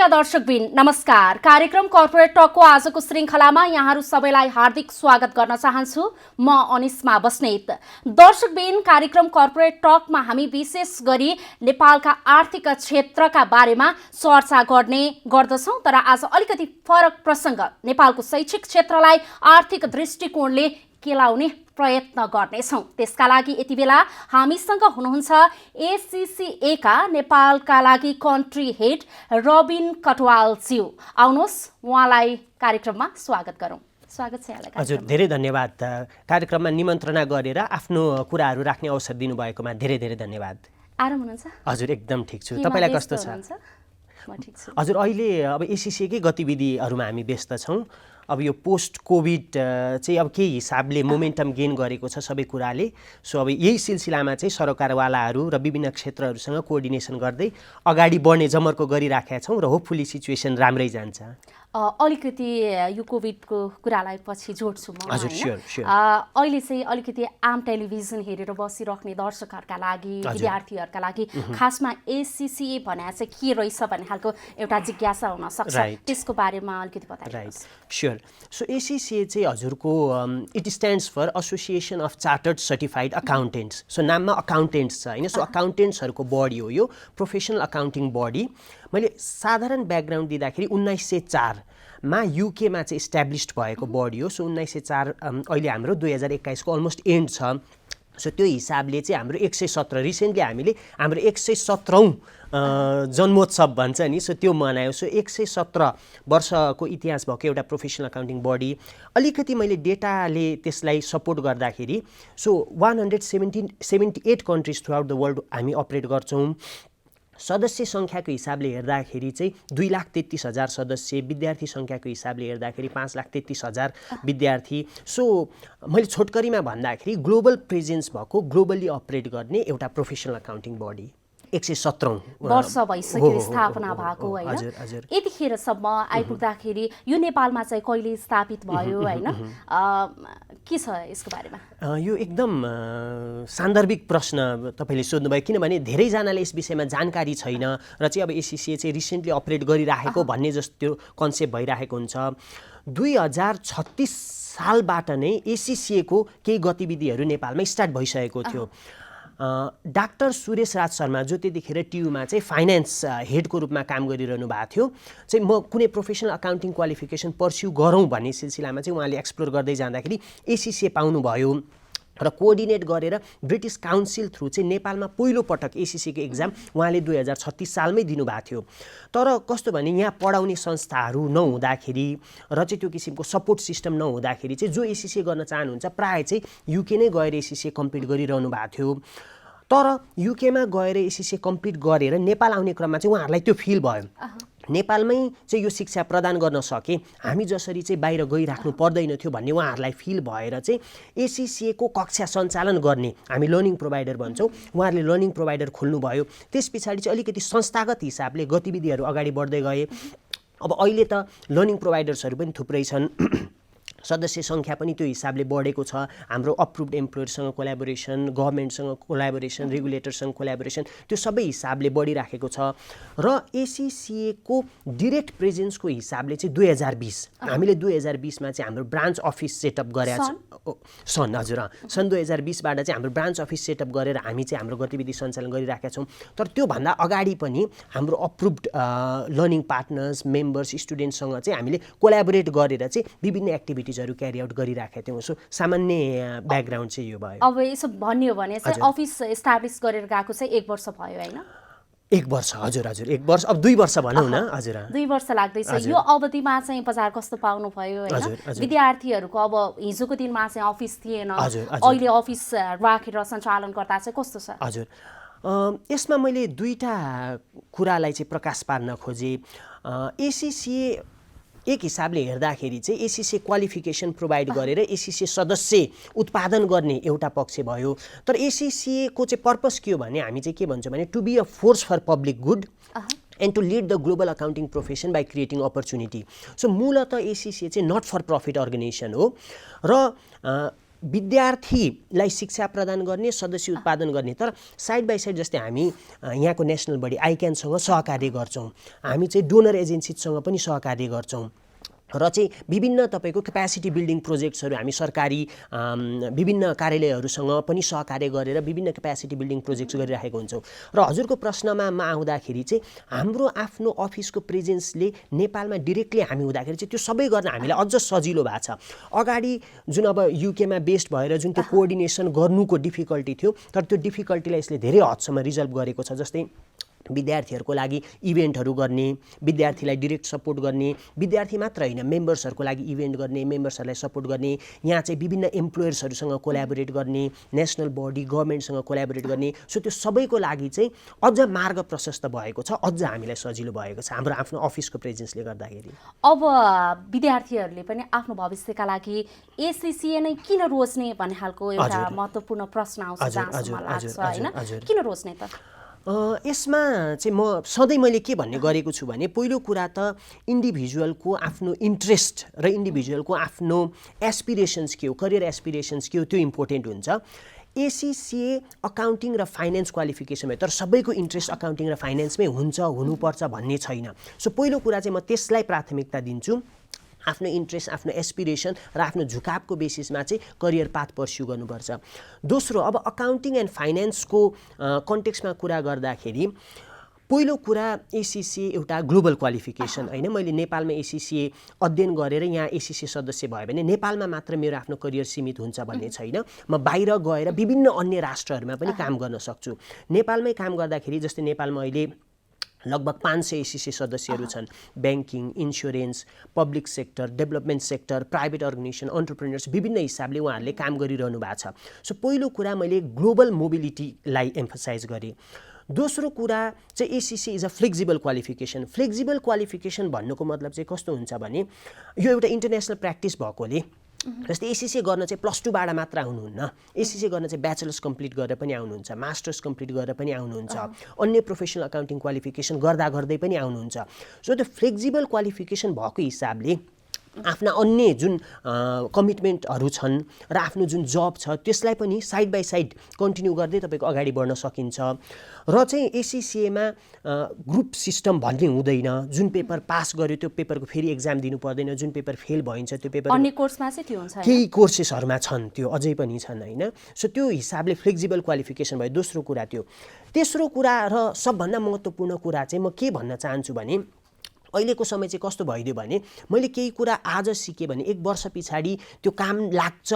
प्रिय दर्शकबिन नमस्कार। कार्यक्रम कर्पोरेट टकको आजको श्रृङ्खलामा यहाँहरू सबैलाई हार्दिक स्वागत गर्न चाहन्छु। म अनिस्मा बस्नेत। दर्शकबिन कार्यक्रम कर्पोरेट टकमा हामी विशेष गरी नेपालका आर्थिक क्षेत्रका बारेमा चर्चा गर्ने गर्दछौँ, तर आज अलिकति फरक प्रसङ्ग नेपालको शैक्षिक क्षेत्रलाई आर्थिक दृष्टिकोणले केलाउने प्रयत्न गर्नेछौँ। त्यसका लागि यति बेला हामीसँग हुनुहुन्छ ACCA का नेपालका लागि कन्ट्री हेड रबिन कटवालज्यू। आउनुहोस् उहाँलाई कार्यक्रममा स्वागत गरौँ। स्वागत छ यहाँलाई। हजुर, धेरै धन्यवाद। कार्यक्रममा निमन्त्रणा गरेर आफ्नो कुराहरू राख्ने अवसर दिनुभएकोमा धेरै धेरै धन्यवाद। आराम हुनुहुन्छ? हजुर, एकदम ठिक छु। तपाईँलाई कस्तो छ? म ठिक छु। हजुर, अहिले अब ACCA कै गतिविधिहरूमा हामी व्यस्त छौँ। अब यो पोस्ट कोभिड चाहिँ अब केही हिसाबले मोमेन्टम गेन गरेको छ सबै कुराले। सो अब यही सिलसिलामा चाहिँ सरकारवालाहरू र विभिन्न क्षेत्रहरूसँग कोअर्डिनेसन गर्दै अगाडि बढ्ने जमर्को गरिराखेका छौँ र होपफुली सिचुएसन राम्रै जान्छ। अलिकति यो कोभिडको कुरालाई पछि जोड्छु म। हजुर, स्योर। अहिले चाहिँ अलिकति आम टेलिभिजन हेरेर बसिराख्ने दर्शकहरूका लागि, विद्यार्थीहरूका लागि खासमा ACCA भने चाहिँ के रहेछ भन्ने खालको एउटा जिज्ञासा हुन सक्छ। त्यसको बारेमा अलिकति बताइदिनुहोस्। स्योर। सो ACCA चाहिँ हजुरको it stands for association of chartered certified accountants. So नाममा अकाउन्टेन्ट्स छ होइन। सो अकाउन्टेन्ट्सहरूको बडी हो यो, प्रोफेसनल अकाउन्टिङ बडी। मैले साधारण ब्याकग्राउन्ड दिँदाखेरि 1904 मा UK मा चाहिँ इस्ट्याब्लिस्ड भएको बडी हो। सो 1904 अहिले हाम्रो 2021 को अलमोस्ट एन्ड छ। सो त्यो हिसाबले चाहिँ हाम्रो 117 रिसेन्टली हामीले हाम्रो 117औं जन्मोत्सव भन्छ नि, सो त्यो मनायो। सो 117 वर्षको इतिहास भएको एउटा प्रोफेसनल अकाउन्टिङ बडी। अलिकति मैले डेटाले त्यसलाई सपोर्ट गर्दाखेरि so 178 countries through out the world हामी अपरेट गर्छौँ। सदस्य सङ्ख्याको हिसाबले हेर्दाखेरि चाहिँ 2,33,000 सदस्य, विद्यार्थी सङ्ख्याको हिसाबले हेर्दाखेरि 5,33,000 विद्यार्थी। सो मैले छोटकरीमा भन्दाखेरि ग्लोबल प्रेजेन्स भएको, ग्लोबली अपरेट गर्ने एउटा प्रोफेसनल अकाउन्टिङ बडी। 117 वर्ष भइसक्यो स्थापना भएको होइन। यतिखेरसम्म आइपुग्दाखेरि यो नेपालमा चाहिँ कहिले स्थापित भयो होइन, के छ यसको बारेमा? यो एकदम सान्दर्भिक प्रश्न तपाईँले सोध्नुभयो, किनभने धेरैजनाले यस विषयमा जानकारी छैन र चाहिँ अब ACCA चाहिँ रिसेन्टली अपरेट गरिराखेको भन्ने जस्तो कन्सेप्ट भइरहेको हुन्छ। 2036 सालबाट नै ACCA को केही गतिविधिहरू नेपालमा स्टार्ट भइसकेको थियो। डाक्टर सुरेश राज शर्मा जो त्यतिखेर TU-मा चाहिँ फाइनेन्स हेडको रूपमा काम गरिरहनु भएको थियो, चाहिँ म कुनै प्रोफेसनल अकाउन्टिङ क्वालिफिकेसन पर्स्यु गरौँ भन्ने सिलसिलामा चाहिँ उहाँले एक्सप्लोर गर्दै जाँदाखेरि ACCA पाउनुभयो र कोअर्डिनेट गरेर ब्रिटिस काउन्सिल थ्रु चाहिँ नेपालमा पहिलो पटक ACCA को एक्जाम उहाँले 2036 सालमै दिनुभएको थियो। तर कस्तो भने यहाँ पढाउने संस्थाहरू नहुँदाखेरि र चाहिँ त्यो किसिमको सपोर्ट सिस्टम नहुँदाखेरि चाहिँ जो ACCA गर्न चाहनुहुन्छ प्रायः चाहिँ UK नै गएर ACCA कम्प्लिट गरिरहनु भएको थियो। तर UK मा गएर ACCA कम्प्लिट गरेर नेपाल आउने क्रममा चाहिँ उहाँहरूलाई त्यो फिल भयो, नेपालमै चाहिँ यो शिक्षा प्रदान गर्न सके हामी जसरी चाहिँ बाहिर गइराख्नु पर्दैन थियो भन्ने उहाँहरूलाई फिल भएर चाहिँ ACCA को कक्षा सञ्चालन गर्ने, हामी लर्निङ प्रोभाइडर भन्छौँ, उहाँहरूले लर्निङ प्रोभाइडर खोल्नुभयो। त्यस पछाडि चाहिँ अलिकति संस्थागत हिसाबले गतिविधिहरू अगाडि बढ्दै गए। अब अहिले त लर्निङ प्रोभाइडर्सहरू पनि थुप्रै छन्, सदस्य सङ्ख्या पनि त्यो हिसाबले बढेको छ। हाम्रो अप्रुभड एम्प्लोयरसँग कोलाबोरेसन, गभर्मेन्टसँग कोलाबोरेसन, रेगुलेटरसँग कोलाबोरेसन, त्यो सबै हिसाबले बढिराखेको छ। र ACCA को डिरेक्ट प्रेजेन्सको हिसाबले चाहिँ 2020 हामीले 2020 मा चाहिँ हाम्रो ब्रान्च अफिस सेटअप गरेका छौँ। सन् 2020 बाट चाहिँ हाम्रो ब्रान्च अफिस सेटअप गरेर हामी चाहिँ हाम्रो गतिविधि सञ्चालन गरिराखेका छौँ। तर त्योभन्दा अगाडि पनि हाम्रो अप्रुभड लर्निङ पार्टनर्स, मेम्बर्स, स्टुडेन्टसँग चाहिँ हामीले कोलाबोरेट गरेर चाहिँ विभिन्न एक्टिभिटिजहरू क्यारी आउट गरिराखेका थियौँ। सो सामान्य ब्याकग्राउन्ड चाहिँ यो भयो। अब यसो भन्यो भने चाहिँ अफिस एस्टाब्लिस गरेर गएको चाहिँ 1 वर्ष भयो होइन? 1 वर्ष, हजुर 1 वर्ष, अब 2 वर्ष भनौँ न। हजुर 2 वर्ष लाग्दैछ। यो अवधिमा चाहिँ बजार कस्तो पाउनु भयो होइन? विद्यार्थीहरूको अब हिजोको दिनमा चाहिँ अफिस थिएन, अहिले अफिस राखेर सञ्चालन गर्दा चाहिँ कस्तो छ? हजुर, यसमा मैले दुईटा कुरालाई चाहिँ प्रकाश पार्न खोजेँ। ACCA एक हिसाबले हेर्दाखेरि चाहिँ ACCA क्वालिफिकेसन प्रोभाइड गरेर ACCA सदस्य उत्पादन गर्ने एउटा पक्ष भयो। तर ACCA को चाहिँ पर्पस के हो भने हामी चाहिँ के भन्छौँ भने to be a force for public good and to lead the global accounting profession by creating opportunity. So मूलतः ACCA चाहिँ नट फर प्रफिट अर्गनाइजेसन हो र विद्यार्थीलाई शिक्षा प्रदान गर्ने, सदस्य उत्पादन गर्ने। तर साइड बाई साइड जस्तै हामी यहाँको नेसनल बडी आइक्यानसँग सहकार्य गर्छौँ, हामी चाहिँ डोनर एजेन्सीसँग पनि सहकार्य गर्छौँ र चाहिँ विभिन्न तपाईँको क्यापेसिटी बिल्डिङ प्रोजेक्ट्सहरू हामी सरकारी विभिन्न कार्यालयहरूसँग पनि सहकार्य गरेर विभिन्न क्यापेसिटी बिल्डिङ प्रोजेक्ट्स गरिरहेको हुन्छौँ। र हजुरको प्रश्नमा आउँदाखेरि चाहिँ हाम्रो आफ्नो अफिसको प्रेजेन्सले नेपालमा डिरेक्टली हामी हुँदाखेरि चाहिँ त्यो सबै गर्न हामीलाई अझ सजिलो भएको छ। अगाडि जुन अब युकेमा बेस्ड भएर जुन त्यो कोअर्डिनेसन गर्नुको डिफिकल्टी थियो, तर त्यो डिफिकल्टीलाई यसले धेरै हदसम्म रिजल्भ गरेको छ। जस्तै विद्यार्थीहरूको लागि इभेन्टहरू गर्ने, विद्यार्थीलाई डिरेक्ट सपोर्ट गर्ने, विद्यार्थी मात्र होइन मेम्बर्सहरूको लागि इभेन्ट गर्ने, मेम्बर्सहरूलाई सपोर्ट गर्ने, यहाँ चाहिँ विभिन्न एम्प्लोयर्सहरूसँग कोल्याबोरेट गर्ने, नेसनल बडी गभर्मेन्टसँग कोल्याबोरेट गर्ने। सो त्यो सबैको लागि चाहिँ अझ मार्ग प्रशस्त भएको छ, अझ हामीलाई सजिलो भएको छ हाम्रो आफ्नो अफिसको प्रेजेन्सले गर्दाखेरि। अब विद्यार्थीहरूले पनि आफ्नो भविष्यका लागि एसीसीए नै किन रोज्ने भन्ने खालको एउटा महत्त्वपूर्ण प्रश्न आउँछ जहाँसम्म लाग्छ होइन, किन रोज्ने त? यसमा चाहिँ म सधैँ मैले के भन्ने गरेको छु भने पहिलो कुरा त इन्डिभिजुअलको आफ्नो इन्ट्रेस्ट र इन्डिभिजुअलको आफ्नो एस्पिरेसन्स के हो, करियर एस्पिरेसन्स के हो, त्यो इम्पोर्टेन्ट हुन्छ। एसीसीए अकाउन्टिङ र फाइनेन्स क्वालिफिकेसन भयो, तर सबैको इन्ट्रेस्ट अकाउन्टिङ र फाइनेन्समै हुनुपर्छ भन्ने छैन। सो पहिलो कुरा चाहिँ म त्यसलाई प्राथमिकता दिन्छु। आफ्नो इन्ट्रेस्ट, आफ्नो एस्पिरेसन र आफ्नो झुकावको बेसिसमा चाहिँ करियर पाथ पर्स्यु गर्नुपर्छ। दोस्रो, अब अकाउन्टिङ एन्ड फाइनेन्सको कन्टेक्स्टमा कुरा गर्दाखेरि पहिलो कुरा एसीसीए एउटा ग्लोबल क्वालिफिकेसन होइन। मैले नेपालमा एसीसीए अध्ययन गरेर यहाँ एसीसीए सदस्य भयो भने नेपालमा मात्र मेरो आफ्नो करियर सीमित हुन्छ भन्ने छैन। म बाहिर गएर विभिन्न अन्य राष्ट्रहरूमा पनि काम गर्न सक्छु। नेपालमै काम गर्दाखेरि जस्तै नेपालमा अहिले लगभग 500 एसीसी सदस्यहरू छन्। Banking, insurance, public sector, development sector, private organisation, entrepreneurs विभिन्न हिसाबले उहाँहरूले काम गरिरहनु भएको छ। सो पहिलो कुरा मैले ग्लोबल मोबिलिटीलाई एम्फसाइज गरेँ। दोस्रो कुरा चाहिँ ACC is a flexible qualification. Flexible qualification भन्नुको मतलब चाहिँ कस्तो हुन्छ भने यो एउटा इन्टरनेसनल प्र्याक्टिस भएकोले जस्तै एसीसी गर्न चाहिँ +2 बाट मात्र आउनुहुन्न, एसीसी गर्न चाहिँ ब्याचलर्स कम्प्लिट गरेर पनि आउनुहुन्छ, मास्टर्स कम्प्लिट गरेर पनि आउनुहुन्छ, अन्य प्रोफेसनल अकाउन्टिङ क्वालिफिकेसन गर्दा गर्दै पनि आउनुहुन्छ। सो त्यो फ्लेक्जिबल क्वालिफिकेसन भएको हिसाबले आफ्ना अन्य जुन कमिटमेन्टहरू छन् र आफ्नो जुन जब छ त्यसलाई पनि साइड बाई साइड कन्टिन्यू गर्दै तपाईँको अगाडि बढ्न सकिन्छ। र चाहिँ एसीसीएमा ग्रुप सिस्टम भन्ने हुँदैन। जुन पेपर पास गर्यो त्यो पेपरको फेरि एक्जाम दिनु पर्दैन, जुन पेपर फेल भइन्छ त्यो पेपर अन्य कोर्समा चाहिँ त्यो हुन्छ, केही कोर्सेसहरूमा छन्, त्यो अझै पनि छन् होइन। सो त्यो हिसाबले फ्लेक्जिबल क्वालिफिकेसन भयो, दोस्रो कुरा त्यो। तेस्रो कुरा र सबभन्दा महत्त्वपूर्ण कुरा चाहिँ म के भन्न चाहन्छु भने अहिलेको समय चाहिँ कस्तो भइदियो भने मैले केही कुरा आज सिकेँ भने 1 वर्ष पछाडि त्यो काम लाग्छ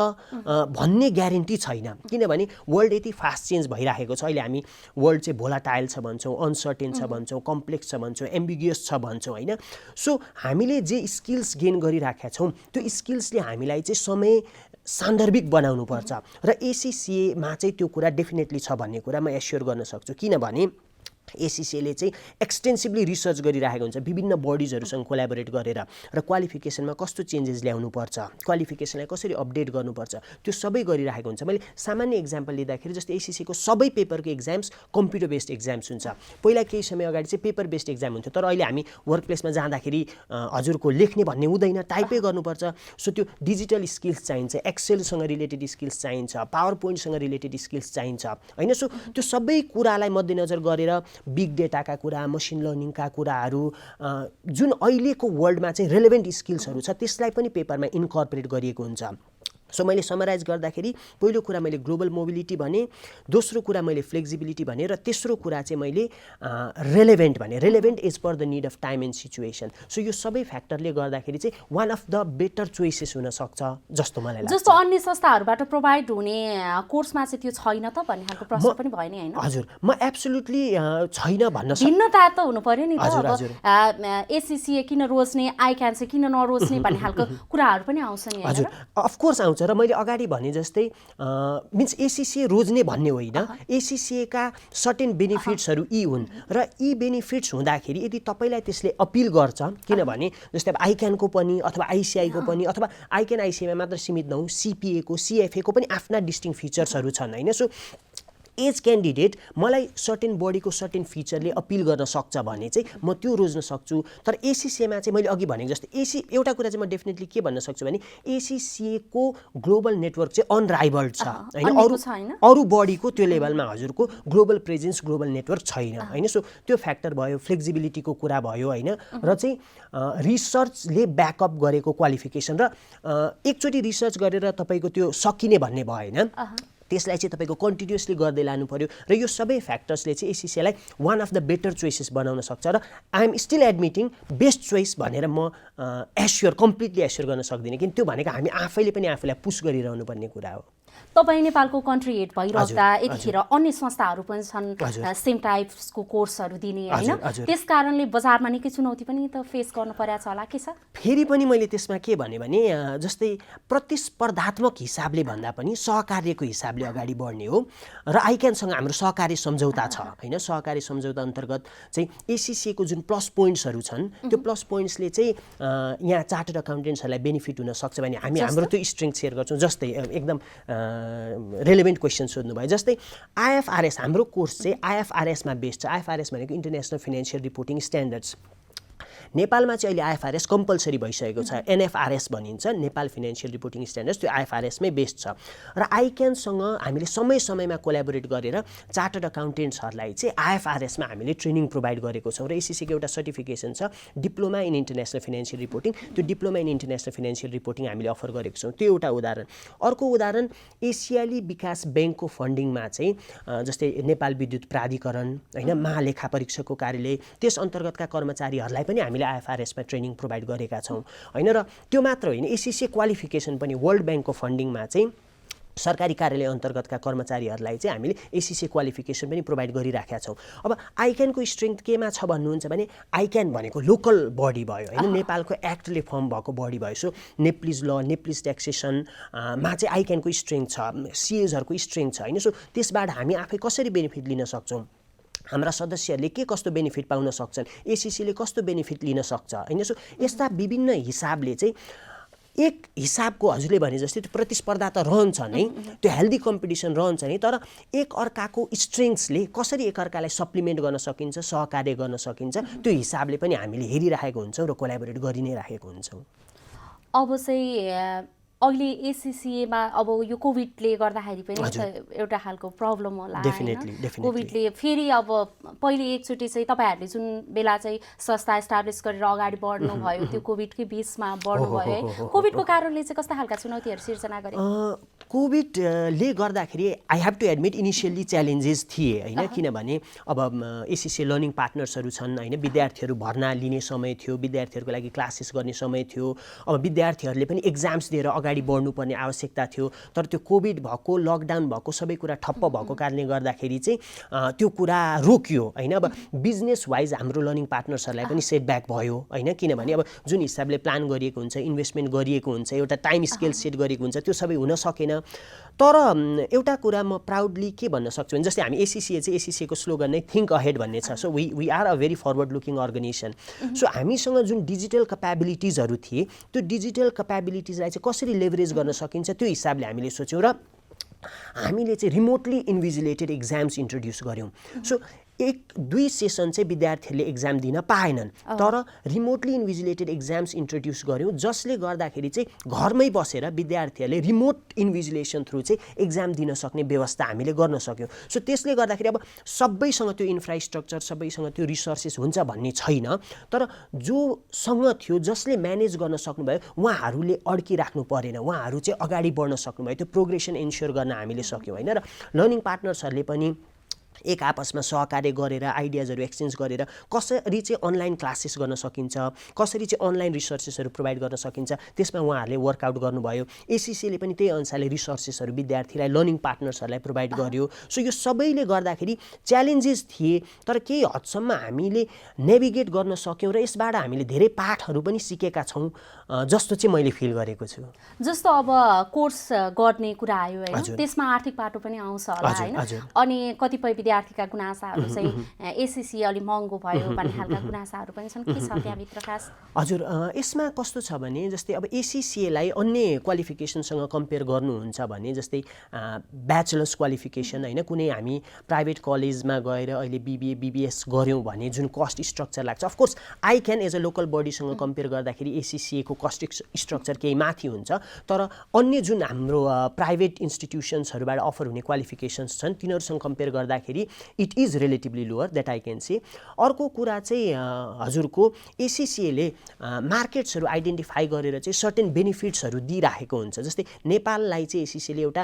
भन्ने ग्यारेन्टी छैन। किनभने वर्ल्ड यति फास्ट चेन्ज भइरहेको छ। अहिले हामी वर्ल्ड चाहिँ भोलाटाइल छ भन्छौँ, अनसर्टेन छ भन्छौँ, कम्प्लेक्स छ भन्छौँ, एम्बिगियस छ भन्छौँ होइन। सो हामीले जे स्किल्स गेन गरिराखेका छौँ त्यो स्किल्सले हामीलाई चाहिँ समय सान्दर्भिक बनाउनु पर्छ र एसीसीएमा चाहिँ त्यो कुरा डेफिनेटली छ भन्ने कुरा म एस्योर गर्न सक्छु। किनभने एसीसीएले चाहिँ एक्सटेन्सिभली रिसर्च गरिरहेको हुन्छ विभिन्न बडिजहरूसँग कोल्याबोरेट गरेर र क्वालिफिकेसनमा कस्तो चेन्जेस ल्याउनुपर्छ, क्वालिफिकेसनलाई कसरी अपडेट गर्नुपर्छ त्यो सबै गरिरहेको हुन्छ। मैले सामान्य इक्जाम्पल लिँदाखेरि जस्तै एसीसीको सबै पेपरको एक्जाम्स कम्प्युटर बेस्ड एक्जाम्स हुन्छ। पहिला केही समय अगाडि चाहिँ पेपर बेस्ड एक्जाम हुन्थ्यो, तर अहिले हामी वर्क प्लेसमा जाँदाखेरि हजुरको लेख्ने भन्ने हुँदैन, टाइपै गर्नुपर्छ। सो त्यो डिजिटल स्किल्स चाहिन्छ, एक्सेलसँग रिलेटेड स्किल्स चाहिन्छ, पावर पोइन्टसँग रिलेटेड स्किल्स चाहिन्छ होइन। सो त्यो सबै कुरालाई मध्यनजर गरेर बिग डेटाका कुरा, मसिन लर्निङका कुराहरू जुन अहिलेको वर्ल्डमा चाहिँ रेलेभेन्ट स्किल्सहरू छ त्यसलाई पनि पेपरमा इन्कर्पोरेट गरिएको हुन्छ। सो मैले समराइज गर्दाखेरि पहिलो कुरा मैले ग्लोबल मोबिलिटी भने, दोस्रो कुरा मैले फ्लेक्सिबिलिटी भने र तेस्रो कुरा चाहिँ मैले रेलेभेन्ट भने। Relevant as per the need of time and situation. So यो सबै फ्याक्टरले गर्दाखेरि चाहिँ one of the better choices हुनसक्छ जस्तो मलाई लाग्छ। जस्तो अन्य संस्थाहरूबाट प्रोभाइड हुने कोर्समा चाहिँ त्यो छैन त भन्ने खालको प्रश्न पनि भयो नि होइन? हजुर, म एब्सोल्युटली छैन भन्न सक्छु। भिन्नता त हुनु पर्यो नि त। अब एसीसीए किन रोज्ने, आइक्यान चाहिँ किन नरोज्ने भन्ने खालको कुराहरू पनि आउँछ नि। हजुर, अफकोर्स आउँछ र मैले अगाडि भने जस्तै मिन्स एसीसीए रोज्ने भन्ने होइन, एसीसीएका सर्टेन बेनिफिट्सहरू यी हुन् र यी बेनिफिट्स हुँदाखेरि यदि तपाईँलाई त्यसले अपिल गर्छ, किनभने जस्तै अब आइक्यानको पनि अथवा आइसिआईको पनि अथवा आइक्यान आइसिआईमा मात्र सीमित नहुँ, सिपिएको, सिएफएको पनि आफ्ना डिस्टिङ फिचर्सहरू छन् होइन। सो एज क्यान्डिडेट मलाई सर्टेन बडीको सर्टेन फिचरले अपिल गर्न सक्छ भने चाहिँ म त्यो रोज्न सक्छु। तर एसीसीएमा चाहिँ मैले अघि भनेको जस्तो एउटा कुरा चाहिँ म डेफिनेटली के भन्न सक्छु भने एसीसीएको ग्लोबल नेटवर्क चाहिँ अनराइभल्ड छ हैन। अरू बडीको त्यो लेभलमा हजुरको ग्लोबल प्रेजेन्स ग्लोबल नेटवर्क छैन हैन। सो त्यो फ्याक्टर भयो, फ्लेक्सिबिलिटीको कुरा भयो हैन, र चाहिँ रिसर्चले ब्याकअप गरेको क्वालिफिकेसन र एकचोटि रिसर्च गरेर तपाईँको त्यो सकिने भन्ने भएन, त्यसलाई चाहिँ तपाईँको कन्टिन्युसली गर्दै लानु पर्यो। र यो सबै फ्याक्टर्सले चाहिँ एसीसीलाई one of the better choices बनाउन सक्छ। र I am still admitting best choice भनेर म कम्प्लिटली एस्योर गर्न सक्दिनँ, किन त्यो भनेको हामी आफैले पनि आफूलाई पुस गरिरहनु पर्ने कुरा हो। तपाईँ नेपालको कन्ट्री हेड भइरहँदा यतिखेर अन्य संस्थाहरू पनि छन् सेम टाइप्सको कोर्सहरू दिने हैन, त्यस कारणले बजारमा निकै चुनौती पनि त फेस गर्नु परेछ होला के छ? फेरि पनि मैले त्यसमा के भने जस्तै प्रतिस्पर्धात्मक हिसाबले भन्दा पनि सहकार्यको हिसाबले अगाडि बढ्ने हो। र आइक्यानसँग हाम्रो सहकारी सम्झौता छ हैन। सहकारी सम्झौता अन्तर्गत चाहिँ एसीसीको जुन प्लस पोइन्ट्सहरू छन् त्यो प्लस पोइन्ट्सले चाहिँ यहाँ चार्टर्ड अकाउन्टेन्ट्सहरूलाई बेनिफिट हुन सक्छ भने हामी हाम्रो त्यो स्ट्रेङ्थ सेयर गर्छौँ। जस्तै एकदम रेलेभेन्ट क्वेसन सोध्नुभयो, जस्तै आइएफआरएस हाम्रो कोर्स चाहिँ आइएफआरएसमा बेस्ड छ। आइएफआरएस भनेको इन्टरनेसनल फाइनेन्सियल रिपोर्टिङ स्ट्यान्डर्ड्स। नेपालमा चाहिँ अहिले आइएफआरएस कम्पलसरी भइसकेको छ, एनएफआरएस भनिन्छ, नेपाल फाइनेन्सियल रिपोर्टिङ स्ट्यान्डर्ड्स, त्यो आइएफआरएसमै बेस्ड छ। र आइक्यानसँग हामीले समय समयमा कोलाबोरेट गरेर चार्टर्ड अकाउन्टेन्ट्सहरूलाई चाहिँ आइएफआरएसमा हामीले ट्रेनिङ प्रोभाइड गरेको छौँ। र एसीसीको एउटा सर्टिफिकेसन छ diploma in international financial reporting, त्यो diploma in international financial reporting हामीले अफर गरेको छौँ। त्यो एउटा उदाहरण। अर्को उदाहरण एसियाली विकास ब्याङ्कको फन्डिङमा चाहिँ जस्तै नेपाल विद्युत प्राधिकरण हैन, महालेखा परीक्षकको कार्यालय, त्यस अन्तर्गतका कर्मचारीहरूलाई पनि हामीले आइएफआरएसमा ट्रेनिङ प्रोभाइड गरेका छौँ हैन। र त्यो मात्र होइन, एसीसी क्वालिफिकेसन पनि वर्ल्ड ब्याङ्कको फन्डिङमा चाहिँ सरकारी कार्यालय अन्तर्गतका कर्मचारीहरूलाई चाहिँ हामीले एसीसी क्वालिफिकेसन पनि प्रोभाइड गरिराखेका छौँ। अब आइक्यानको स्ट्रेङ्थ केमा छ भन्नुहुन्छ भने आइक्यान भनेको लोकल बडी भयो हैन, नेपालको एक्टले फर्म भएको बडी भयो। सो नेप्लिज ल, नेप्लिज ट्याक्सेसनमा चाहिँ आइक्यानको स्ट्रेङ्थ छ, सिएजहरूको स्ट्रेङ्थ छ हैन। सो त्यसबाट हामी आफै कसरी बेनिफिट लिन सक्छौँ, हाम्रा सदस्यहरूले के कस्तो बेनिफिट पाउन सक्छन्, एसीसीले कस्तो बेनिफिट लिन सक्छ हैन। सो यस्ता विभिन्न हिसाबले चाहिँ एक हिसाबको हजुरले भने जस्तै त्यो प्रतिस्पर्धा त रहन्छ नै, त्यो हेल्दी कम्पिटिसन रहन्छ नै, तर एक अर्काको स्ट्रेङ्थ्सले कसरी एकअर्कालाई सप्लिमेन्ट गर्न सकिन्छ, सहकार्य गर्न सकिन्छ, त्यो हिसाबले पनि हामीले हेरिराखेको हुन्छौँ र कोलाबोरेट गरि नै राखेको हुन्छौँ। अब चाहिँ अहिले एसीसीएमा अब यो कोभिडले गर्दाखेरि पनि एउटा खालको प्रब्लम होला हैन। कोभिडले फेरि अब पहिले एकचोटि चाहिँ तपाईँहरूले जुन बेला चाहिँ संस्था इस्टाब्लिस गरेर अगाडि बढ्नु भयो त्यो कोभिडकै बीचमा बढ्नुभयो है, कोभिडको कारणले चाहिँ कस्ता खालका चुनौतीहरू सिर्जना गरे? कोभिडले गर्दाखेरि I have to admit initially challenges थिए हैन, किनभने अब एसीसी लर्निङ पार्टनर्सहरू छन् हैन, विद्यार्थीहरू भर्ना लिने समय थियो, विद्यार्थीहरूको लागि क्लासेस गर्ने समय थियो, अब विद्यार्थीहरूले पनि एक्जाम्स दिएर अगाडि बढ्नुपर्ने आवश्यकता थियो। तर त्यो कोभिड भएको, लकडाउन भएको, सबै कुरा ठप्प भएको कारणले गर्दाखेरि चाहिँ त्यो कुरा रोकियो हैन। अब बिजनेस वाइज हाम्रो लर्निङ पार्टनर्सहरूलाई पनि सेटब्याक भयो हैन, किनभने अब जुन हिसाबले प्लान गरिएको हुन्छ, इन्भेस्टमेन्ट गरिएको हुन्छ, एउटा टाइम स्केल सेट गरिएको हुन्छ, त्यो सबै हुन सकेन। तर एउटा कुरा म प्राउडली के भन्न सक्छु भने जस्तै हामी एसीसीए चाहिँ एसीसीको स्लोगन नै थिङ्क अहेड भन्ने छ। So we are a very forward looking organisation. So हामीसँग जुन डिजिटल क्यापेबिलिटिजहरू थिए त्यो डिजिटल क्यापेबिलिटिजलाई चाहिँ कसरी लेभरेज गर्न सकिन्छ त्यो हिसाबले हामीले सोच्यौँ र हामीले चाहिँ रिमोटली इन्भिजिलेटेड एक्जाम्स इन्ट्रोड्युस गऱ्यौँ। सो 1-2 सेसन चाहिँ विद्यार्थीहरूले एक्जाम दिन पाएनन्, तर रिमोटली इन्भिजिलेटेड एक्जाम्स इन्ट्रोड्युस गऱ्यौँ, जसले गर्दाखेरि चाहिँ घरमै बसेर विद्यार्थीहरूले रिमोट इन्भिजिलेसन थ्रु चाहिँ एक्जाम दिन सक्ने व्यवस्था हामीले गर्न सक्यौँ। सो त्यसले गर्दाखेरि अब सबैसँग त्यो इन्फ्रास्ट्रक्चर, सबैसँग त्यो रिसोर्सेस हुन्छ भन्ने छैन, तर जोसँग थियो, जसले म्यानेज गर्न सक्नुभयो उहाँहरूले अड्किराख्नु परेन, उहाँहरू चाहिँ अगाडि बढ्न सक्नुभयो, त्यो प्रोग्रेसन इन्स्योर गर्न हामीले सक्यौँ हैन। र लर्निङ पार्टनर्सहरूले पनि एक आपसमा सहकार्य गरेर आइडियाजहरू एक्सचेन्ज गरेर कसरी चाहिँ अनलाइन क्लासेस गर्न सकिन्छ, कसरी चाहिँ अनलाइन रिसोर्सेसहरू प्रोभाइड गर्न सकिन्छ, त्यसमा उहाँहरूले वर्कआउट गर्नुभयो। एसीसीले पनि त्यही अनुसारले रिसोर्सेसहरू विद्यार्थीलाई, लर्निङ पार्टनर्सहरूलाई प्रोभाइड गर्यो। सो यो सबैले गर्दाखेरि च्यालेन्जेस थिए, तर केही हदसम्म हामीले नेभिगेट गर्न सक्यौँ र यसबाट हामीले धेरै पाठहरू पनि सिकेका छौँ जस्तो चाहिँ मैले फिल गरेको छु। जस्तो अब कोर्स गर्ने कुरा आयो हैन, त्यसमा आर्थिक पाटो पनि आउँछ होला हैन, अनि कतिपय विद्यार्थीका गुनासाहरू चाहिँ एसीसी अलि महँगो भयो भन्ने खालका गुनासाहरू पनि छन्, के छ त्यहाँभित्र खास? हजुर, यसमा कस्तो छ भने जस्तै अब एसीसीएलाई अन्य क्वालिफिकेसनसँग कम्पेयर गर्नुहुन्छ भने जस्तै ब्याचलर्स क्वालिफिकेसन होइन, कुनै हामी प्राइभेट कलेजमा गएर अहिले बिबिए बिबिएस गऱ्यौँ भने जुन कस्ट स्ट्रक्चर लाग्छ, of course I can as a local बडीसँग कम्पेयर गर्दाखेरि एसीसीएको कस्ट स्ट्रक्चर केही माथि हुन्छ, तर अन्य जुन हाम्रो प्राइभेट इन्स्टिट्युसन्सहरूबाट अफर हुने क्वालिफिकेसन्स छन् तिनीहरूसँग कम्पेयर गर्दाखेरि it is relatively lower, that I can say. अर्को कुरा चाहिँ हजुरको एसीसीएले मार्केट्सहरू आइडेन्टिफाई गरेर चाहिँ सर्टेन बेनिफिट्सहरू दिइराखेको हुन्छ। जस्तै नेपाललाई चाहिँ एसीसीले एउटा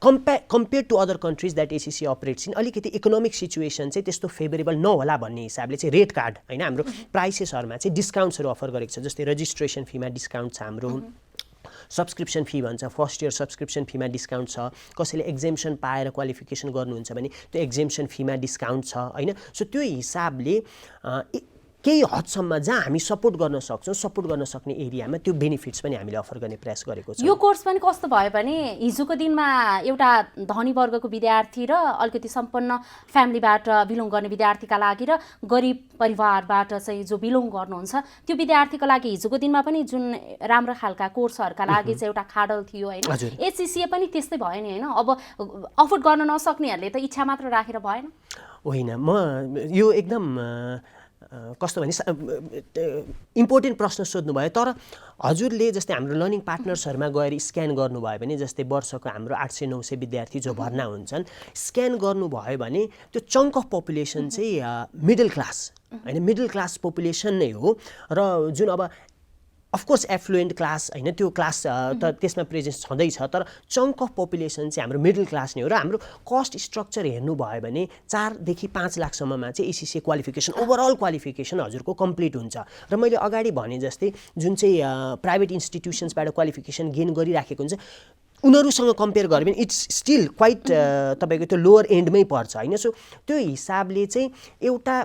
compare to other countries that ACC operates in अलिकति इकोनोमिक सिचुएसन चाहिँ त्यस्तो फेभरेबल नहोला भन्ने हिसाबले चाहिँ रेट कार्ड होइन हाम्रो प्राइसेसहरूमा चाहिँ डिस्काउन्ट्सहरू अफर गरेको छ। जस्तै रजिस्ट्रेसन फीमा डिस्काउन्ट छ, हाम्रो सब्सक्रिप्सन फी भन्छ, फर्स्ट इयर सब्सक्रिप्सन फीमा डिस्काउन्ट छ, कसैले एक्जेम्सन पाएर क्वालिफिकेसन गर्नुहुन्छ भने त्यो एक्जेम्सन फीमा डिस्काउन्ट छ होइन। सो त्यो हिसाबले केही हदसम्म जहाँ हामी सपोर्ट गर्न सक्छौँ, सपोर्ट गर्न सक्ने एरियामा त्यो बेनिफिट्स पनि हामीले अफर गर्ने प्रयास गरेको छ। यो कोर्स पनि कस्तो भयो भने हिजोको दिनमा एउटा धनी वर्गको विद्यार्थी र अलिकति सम्पन्न फ्यामिलीबाट बिलोङ गर्ने विद्यार्थीका लागि र गरिब परिवारबाट चाहिँ जो बिलोङ गर्नुहुन्छ त्यो विद्यार्थीको लागि हिजोको दिनमा पनि जुन राम्रो खालका कोर्सहरूका लागि चाहिँ एउटा खाडल थियो होइन, एचसिसिए पनि त्यस्तै भयो नि होइन। अब अफोर्ड गर्न नसक्नेहरूले त इच्छा मात्र राखेर भएन होइन। म यो एकदम कस्तो भने इम्पोर्टेन्ट प्रश्न सोध्नुभयो। तर हजुरले जस्तै हाम्रो लर्निङ पार्टनर्सहरूमा गएर स्क्यान गर्नुभयो भने जस्तै वर्षको हाम्रो 800-900 विद्यार्थी जो भर्ना हुन्छन्, स्क्यान गर्नुभयो भने त्यो चङ्क अफ पपुलेसन चाहिँ मिडल क्लास होइन, मिडल क्लास पपुलेसन नै हो। र जुन अब अफकोर्स एफ्लुएन्ट क्लास होइन त्यो क्लास त त्यसमा प्रेजेन्स छँदैछ, तर चङ्क अफ पपुलेसन चाहिँ हाम्रो मिडल क्लास नै हो। र हाम्रो कस्ट स्ट्रक्चर हेर्नुभयो भने 4 देखि 5 लाखसम्ममा चाहिँ एसीसी क्वालिफिकेसन ओभरअल क्वालिफिकेसन हजुरको कम्प्लिट हुन्छ। र मैले अगाडि भने जस्तै जुन चाहिँ प्राइभेट इन्स्टिट्युसन्सबाट क्वालिफिकेसन गेन गरिराखेको हुन्छ उनीहरूसँग कम्पेयर गऱ्यो भने इट्स स्टिल क्वाइट तपाईँको त्यो लोवर एन्डमै पर्छ होइन। सो त्यो हिसाबले चाहिँ एउटा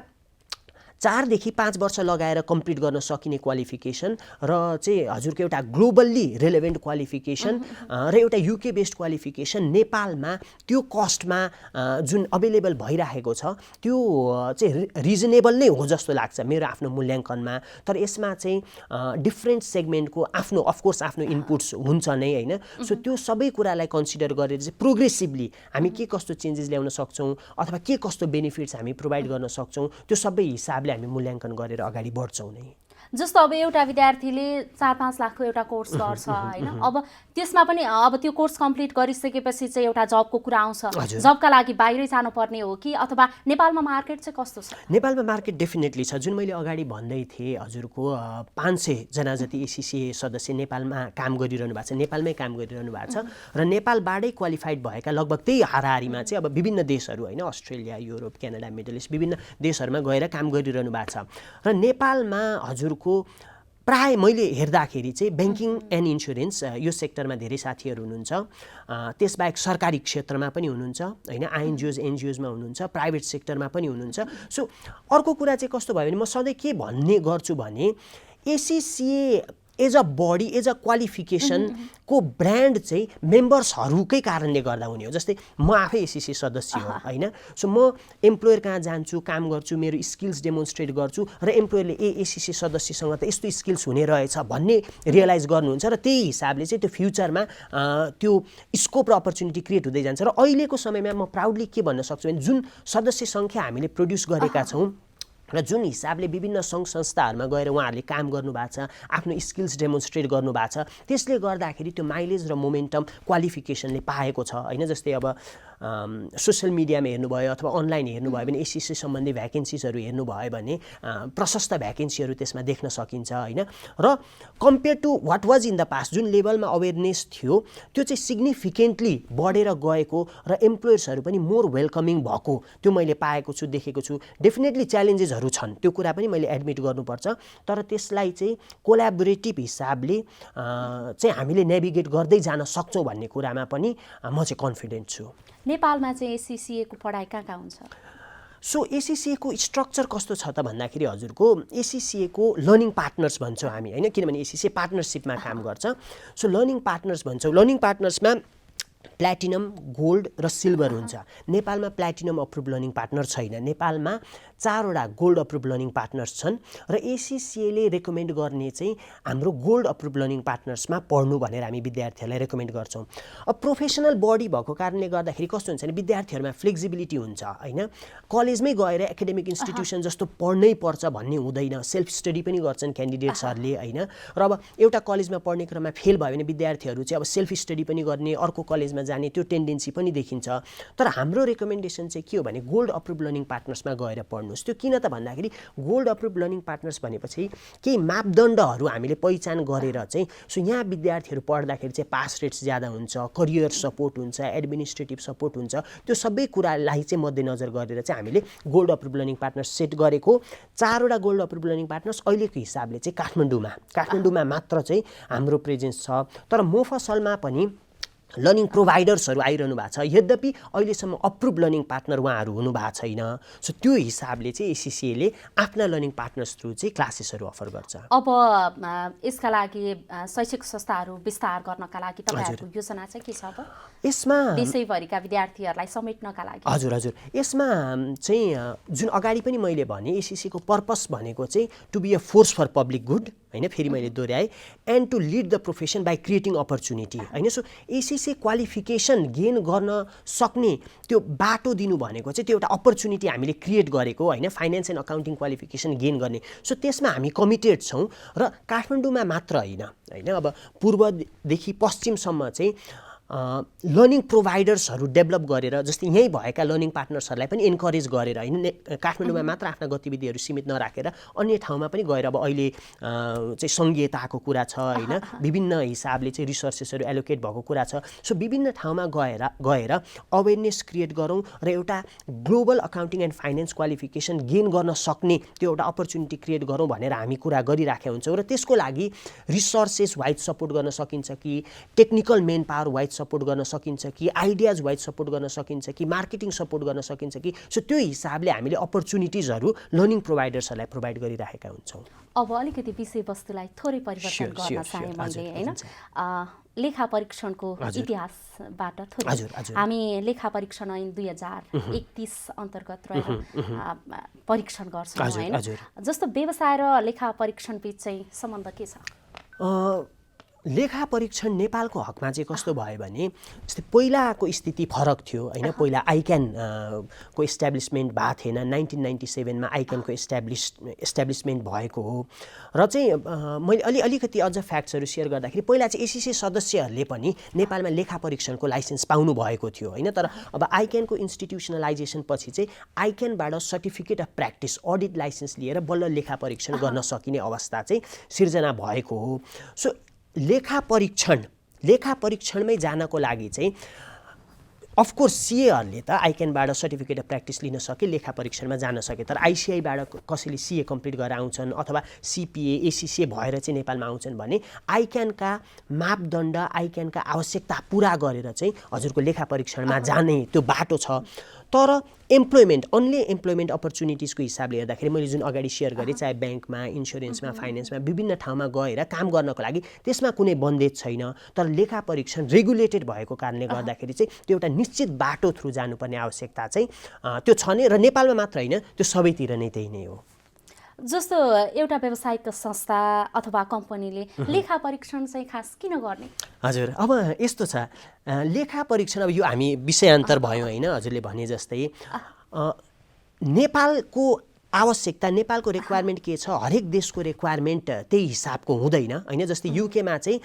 4 देखि 5 वर्ष लगाएर कम्प्लिट गर्न सकिने क्वालिफिकेसन र चाहिँ हजुरको एउटा ग्लोबल्ली रेलेभेन्ट क्वालिफिकेसन र एउटा युके बेस्ड क्वालिफिकेसन नेपालमा त्यो कस्टमा जुन अभाइलेबल भइरहेको छ त्यो चाहिँ रिजनेबल नै हो जस्तो लाग्छ मेरो आफ्नो मूल्याङ्कनमा। तर यसमा चाहिँ डिफ्रेन्ट सेगमेन्टको आफ्नो अफकोर्स आफ्नो इनपुट्स हुन्छ नै होइन। सो त्यो सबै कुरालाई कन्सिडर गरेर चाहिँ प्रोग्रेसिभली हामी के कस्तो चेन्जेस ल्याउन सक्छौँ अथवा के कस्तो बेनिफिट्स हामी प्रोभाइड गर्न सक्छौँ त्यो सबै हिसाबले हामी मूल्याङ्कन गरेर अगाडि बढ्छौँ नै। जस्तो अब एउटा विद्यार्थीले 4-5 लाखको एउटा कोर्स गर्छ होइन, अब त्यसमा पनि अब त्यो कोर्स कम्प्लिट गरिसकेपछि चाहिँ एउटा जबको कुरा आउँछ, जबका लागि बाहिरै जानुपर्ने हो कि अथवा नेपालमा मार्केट चाहिँ कस्तो छ? नेपालमा मार्केट डेफिनेटली छ। जुन मैले अगाडि भन्दै थिएँ हजुरको 500 जना जति एसीसी सदस्य नेपालमा काम गरिरहनु भएको छ, नेपालमै काम गरिरहनु भएको छ र नेपालबाटै क्वालिफाइड भएका लगभग त्यही हाराहारीमा चाहिँ अब विभिन्न देशहरू होइन, Australia, Europe, Canada, middle east विभिन्न देशहरूमा गएर काम गरिरहनु भएको छ। र नेपालमा हजुरको प्राय मैले हेर्दाखेरि चाहिँ ब्याङ्किङ एन्ड इन्सुरेन्स यो सेक्टरमा धेरै साथीहरू हुनुहुन्छ, त्यसबाहेक सरकारी क्षेत्रमा पनि हुनुहुन्छ होइन, आइएनजिओज एनजिओजमा हुनुहुन्छ, प्राइभेट सेक्टरमा पनि हुनुहुन्छ। सो अर्को कुरा चाहिँ कस्तो भयो भने म सधैँ के भन्ने गर्छु भने ACCA as a body as a क्वालिफिकेसनको ब्रान्ड चाहिँ मेम्बर्सहरूकै कारणले गर्दा हुने हो। जस्तै म आफै एसीसी सदस्य हो होइन। सो म एम्प्लोयर कहाँ जान्छु, काम गर्छु, मेरो स्किल्स डेमोन्स्ट्रेट गर्छु र एम्प्लोयरले एसीसी सदस्यसँग त यस्तो स्किल्स हुने रहेछ भन्ने रियलाइज गर्नुहुन्छ र त्यही हिसाबले चाहिँ त्यो फ्युचरमा त्यो स्कोप र अपर्च्युनिटी क्रिएट हुँदै जान्छ। र अहिलेको समयमा म प्राउडली के भन्न सक्छु भने जुन सदस्य सङ्ख्या हामीले प्रड्युस गरेका छौँ र जुन हिसाबले विभिन्न सङ्घ संस्थाहरूमा गएर उहाँहरूले काम गर्नुभएको छ, आफ्नो स्किल्स डेमोन्स्ट्रेट गर्नुभएको छ, त्यसले गर्दाखेरि त्यो माइलेज र मोमेन्टम क्वालिफिकेसनले पाएको छ होइन। जस्तै अब सोसियल मिडियामा हेर्नुभयो अथवा अनलाइन हेर्नुभयो भने एसीसी सम्बन्धी भ्याकेन्सिजहरू हेर्नुभयो भने प्रशस्त भ्याकेन्सीहरू त्यसमा देख्न सकिन्छ होइन। र compare to what was in the past जुन लेभलमा अवेरनेस थियो त्यो चाहिँ सिग्निफिकेन्टली बढेर गएको र एम्प्लोयर्सहरू पनि मोर वेलकमिङ भएको त्यो मैले पाएको छु, देखेको छु। डेफिनेटली च्यालेन्जेसहरू छन्, त्यो कुरा पनि मैले एडमिट गर्नुपर्छ, तर त्यसलाई चाहिँ कोल्याबोरेटिभ हिसाबले चाहिँ हामीले नेभिगेट गर्दै जान सक्छौँ भन्ने कुरामा पनि म चाहिँ कन्फिडेन्ट छु। नेपालमा चाहिँ एसीसीएको पढाइ कहाँ हुन्छ? सो एसीसीएको स्ट्रक्चर कस्तो छ त भन्दाखेरि हजुरको एसीसीएको लर्निङ पार्टनर्स भन्छौँ हामी होइन, किनभने एसीसी पार्टनरसिपमा काम गर्छ। सो लर्निङ पार्टनर्स भन्छौँ। लर्निङ पार्टनर्समा प्ल्याटिनम, गोल्ड र सिल्भर हुन्छ। नेपालमा प्ल्याटिनम अप्रुभ लर्निङ पार्टनर छैन। नेपालमा 4वटा गोल्ड अप्रुभ लर्निङ पार्टनर्स छन् र एसीसीएले रेकमेन्ड गर्ने चाहिँ हाम्रो गोल्ड अप्रुभ लर्निङ पार्टनर्समा पढ्नु भनेर हामी विद्यार्थीहरूलाई रेकमेन्ड गर्छौँ। अब प्रोफेसनल बडी भएको कारणले गर्दाखेरि कस्तो हुन्छ भने विद्यार्थीहरूमा फ्लेक्सिबिलिटी हुन्छ होइन, कलेजमै गएर एकाडेमिक इन्स्टिट्युसन जस्तो पढ्नै पर्छ भन्ने हुँदैन, सेल्फ स्टडी पनि गर्छन् क्यान्डिडेट्सहरूले होइन। र अब एउटा कलेजमा पढ्ने क्रममा फेल भयो भने विद्यार्थीहरू चाहिँ अब सेल्फ स्टडी पनि गर्ने, अर्को कलेजमा जाने त्यो टेन्डेन्सी पनि देखिन्छ। तर हाम्रो रेकमेन्डेसन चाहिँ के हो भने गोल्ड अप्रुभ लर्निङ पार्टनर्समा गएर पढ्नुहोस्। त्यो किन त भन्दाखेरि गोल्ड अप्रुभ लर्निङ पार्टनर्स भनेपछि केही मापदण्डहरू हामीले पहिचान गरेर चाहिँ सो यहाँ विद्यार्थीहरू पढ्दाखेरि चाहिँ पास रेट्स ज्यादा हुन्छ, करियर सपोर्ट हुन्छ, एडमिनिस्ट्रेटिभ सपोर्ट हुन्छ, त्यो सबै कुरालाई चाहिँ मध्यनजर गरेर चाहिँ हामीले gold approve learning partners set गरेको। 4वटा गोल्ड अप्रुभ लर्निङ पार्टनर्स अहिलेको हिसाबले चाहिँ काठमाडौँमा मात्र चाहिँ हाम्रो प्रेजेन्स छ। तर मोफसलमा पनि लर्निङ प्रोभाइडर्सहरू आइरहनु भएको छ, यद्यपि अहिलेसम्म अप्रुभ लर्निङ पार्टनर उहाँहरू हुनु भएको छैन। सो त्यो हिसाबले चाहिँ एसीसीएले आफ्ना लर्निङ पार्टनर्स थ्रु चाहिँ क्लासेसहरू अफर गर्छ। अब यसका लागि शैक्षिक संस्थाहरू विस्तार गर्नका लागि तपाईँहरूको योजना चाहिँ के छ अब यसमा देशैभरिका विद्यार्थीहरूलाई समेट्नका लागि? हजुर यसमा चाहिँ जुन अगाडि पनि मैले भने एसीसीको पर्पस भनेको चाहिँ to be a force for public good होइन, फेरि मैले दोहोऱ्याएँ, and to lead the profession by creating opportunity होइन। सो एसीसी क्वालिफिकेसन गेन गर्न सक्ने त्यो बाटो दिनु भनेको चाहिँ त्यो एउटा अपर्च्युनिटी हामीले क्रिएट गरेको होइन, finance and accounting qualification gain गर्ने। सो त्यसमा हामी कमिटेड छौँ र काठमाडौँमा मात्र होइन, अब पूर्वदेखि पश्चिमसम्म चाहिँ लर्निङ प्रोभाइडर्सहरू डेभलप गरेर जस्तै यहीँ भएका लर्निङ पार्टनर्सहरूलाई पनि इन्करेज गरेर होइन, काठमाडौँमा मात्र आफ्ना गतिविधिहरू सीमित नराखेर अन्य ठाउँमा पनि गएर अब अहिले चाहिँ सङ्घीयताको कुरा छ होइन, विभिन्न हिसाबले चाहिँ रिसोर्सेसहरू एलोकेट भएको कुरा छ। सो विभिन्न ठाउँमा गएर अवेरनेस क्रिएट गरौँ र एउटा global accounting and finance qualification gain गर्न सक्ने त्यो एउटा अपर्च्युनिटी क्रिएट गरौँ भनेर हामी कुरा गरिराखेका हुन्छौँ। र त्यसको लागि रिसोर्सेस वाइज सपोर्ट गर्न सकिन्छ कि, technical main power wise support गर्न सकिन्छ कि, आइडियाज वाइज सपोर्ट गर्न सकिन्छ कि, मार्केटिङ सपोर्ट गर्न सकिन्छ कि। सो त्यो हिसाबले हामीले अपर्च्युनिटिजहरू लर्निङ प्रोभाइडर्सहरूलाई प्रोभाइड गरिराखेका हुन्छौँ। अब अलिकति विषयवस्तुलाई थोरै परिवर्तन गर्न चाहे मैले होइन, लेखा परीक्षणको इतिहासबाट थोरै हामी लेखा परीक्षण ऐन 2031 अन्तर्गत रहेर परीक्षण गर्छौँ होइन। जस्तो व्यवसाय र लेखा परीक्षण बिच चाहिँ सम्बन्ध के छ? लेखा परीक्षण नेपालको हकमा चाहिँ कस्तो भयो भने जस्तै पहिलाको स्थिति फरक थियो होइन। पहिला आइक्यान को इस्टाब्लिसमेन्ट भएको थिएन, 1997 मा आइक्यानको इस्टाब्लिसमेन्ट भएको हो। र चाहिँ मैले अलिकति अझ फ्याक्ट्सहरू सेयर गर्दाखेरि पहिला चाहिँ एसीसी सदस्यहरूले पनि नेपालमा लेखा परीक्षणको लाइसेन्स पाउनु भएको थियो होइन। तर अब आइक्यानको इन्स्टिट्युसनलाइजेसन पछि चाहिँ आइक्यानबाट certificate of practice audit licence लिएर बल्ल लेखा परीक्षण गर्न सकिने अवस्था चाहिँ सिर्जना भएको हो। सो लेखा परीक्षणमै जानको लागि चाहिँ अफकोर्स सीएहरूले त आइक्यानबाट सर्टिफिकेट अफ प्र्याक्टिस लिन सके, लेखा परीक्षणमा जान सके। तर आइसिआईबाट कसैले सीए कम्प्लिट गरेर आउँछन् अथवा सिपिए एसीसीए भएर चाहिँ नेपालमा आउँछन् भने आइक्यानका मापदण्ड, आइक्यानका आवश्यकता पुरा गरेर चाहिँ हजुरको लेखा परीक्षणमा जाने त्यो बाटो छ। तर अन्ली एम्प्लोइमेन्ट अपर्च्युनिटिजको हिसाबले हेर्दाखेरि मैले जुन अगाडि सेयर गरेँ, चाहे ब्याङ्कमा, इन्सुरेन्समा, फाइनेन्समा विभिन्न ठाउँमा गएर काम गर्नको लागि त्यसमा कुनै बन्देज छैन। तर लेखा परीक्षण रेगुलेटेड भएको कारणले गर्दाखेरि चाहिँ त्यो एउटा निश्चित बाटो थ्रु जानुपर्ने आवश्यकता चाहिँ त्यो छ नै, र नेपालमा मात्र होइन, त्यो सबैतिर नै त्यही नै हो। जस्तो एउटा व्यावसायिक संस्था अथवा कम्पनीले लेखा परीक्षण चाहिँ खास किन गर्ने? हजुर अब यस्तो छ, लेखा परीक्षण अब यो हामी विषयान्तर भयौँ होइन, हजुरले भने जस्तै नेपालको आवश्यकता, नेपालको रिक्वायरमेन्ट के छ, हरेक देशको रिक्वायरमेन्ट त्यही हिसाबको हुँदैन होइन। जस्तै युकेमा चाहिँ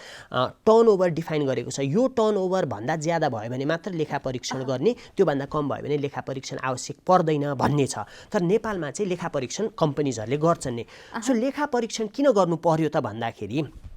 टर्नओभर डिफाइन गरेको छ, यो टर्नओभर भन्दा ज्यादा भयो भने मात्र लेखा परीक्षण गर्ने, त्योभन्दा कम भयो भने लेखा परीक्षण आवश्यक पर्दैन भन्ने छ। तर नेपालमा चाहिँ लेखा परीक्षण कम्पनीजहरूले गर्छन् नै। सो लेखा परीक्षण किन गर्नु पर्यो त भन्दाखेरि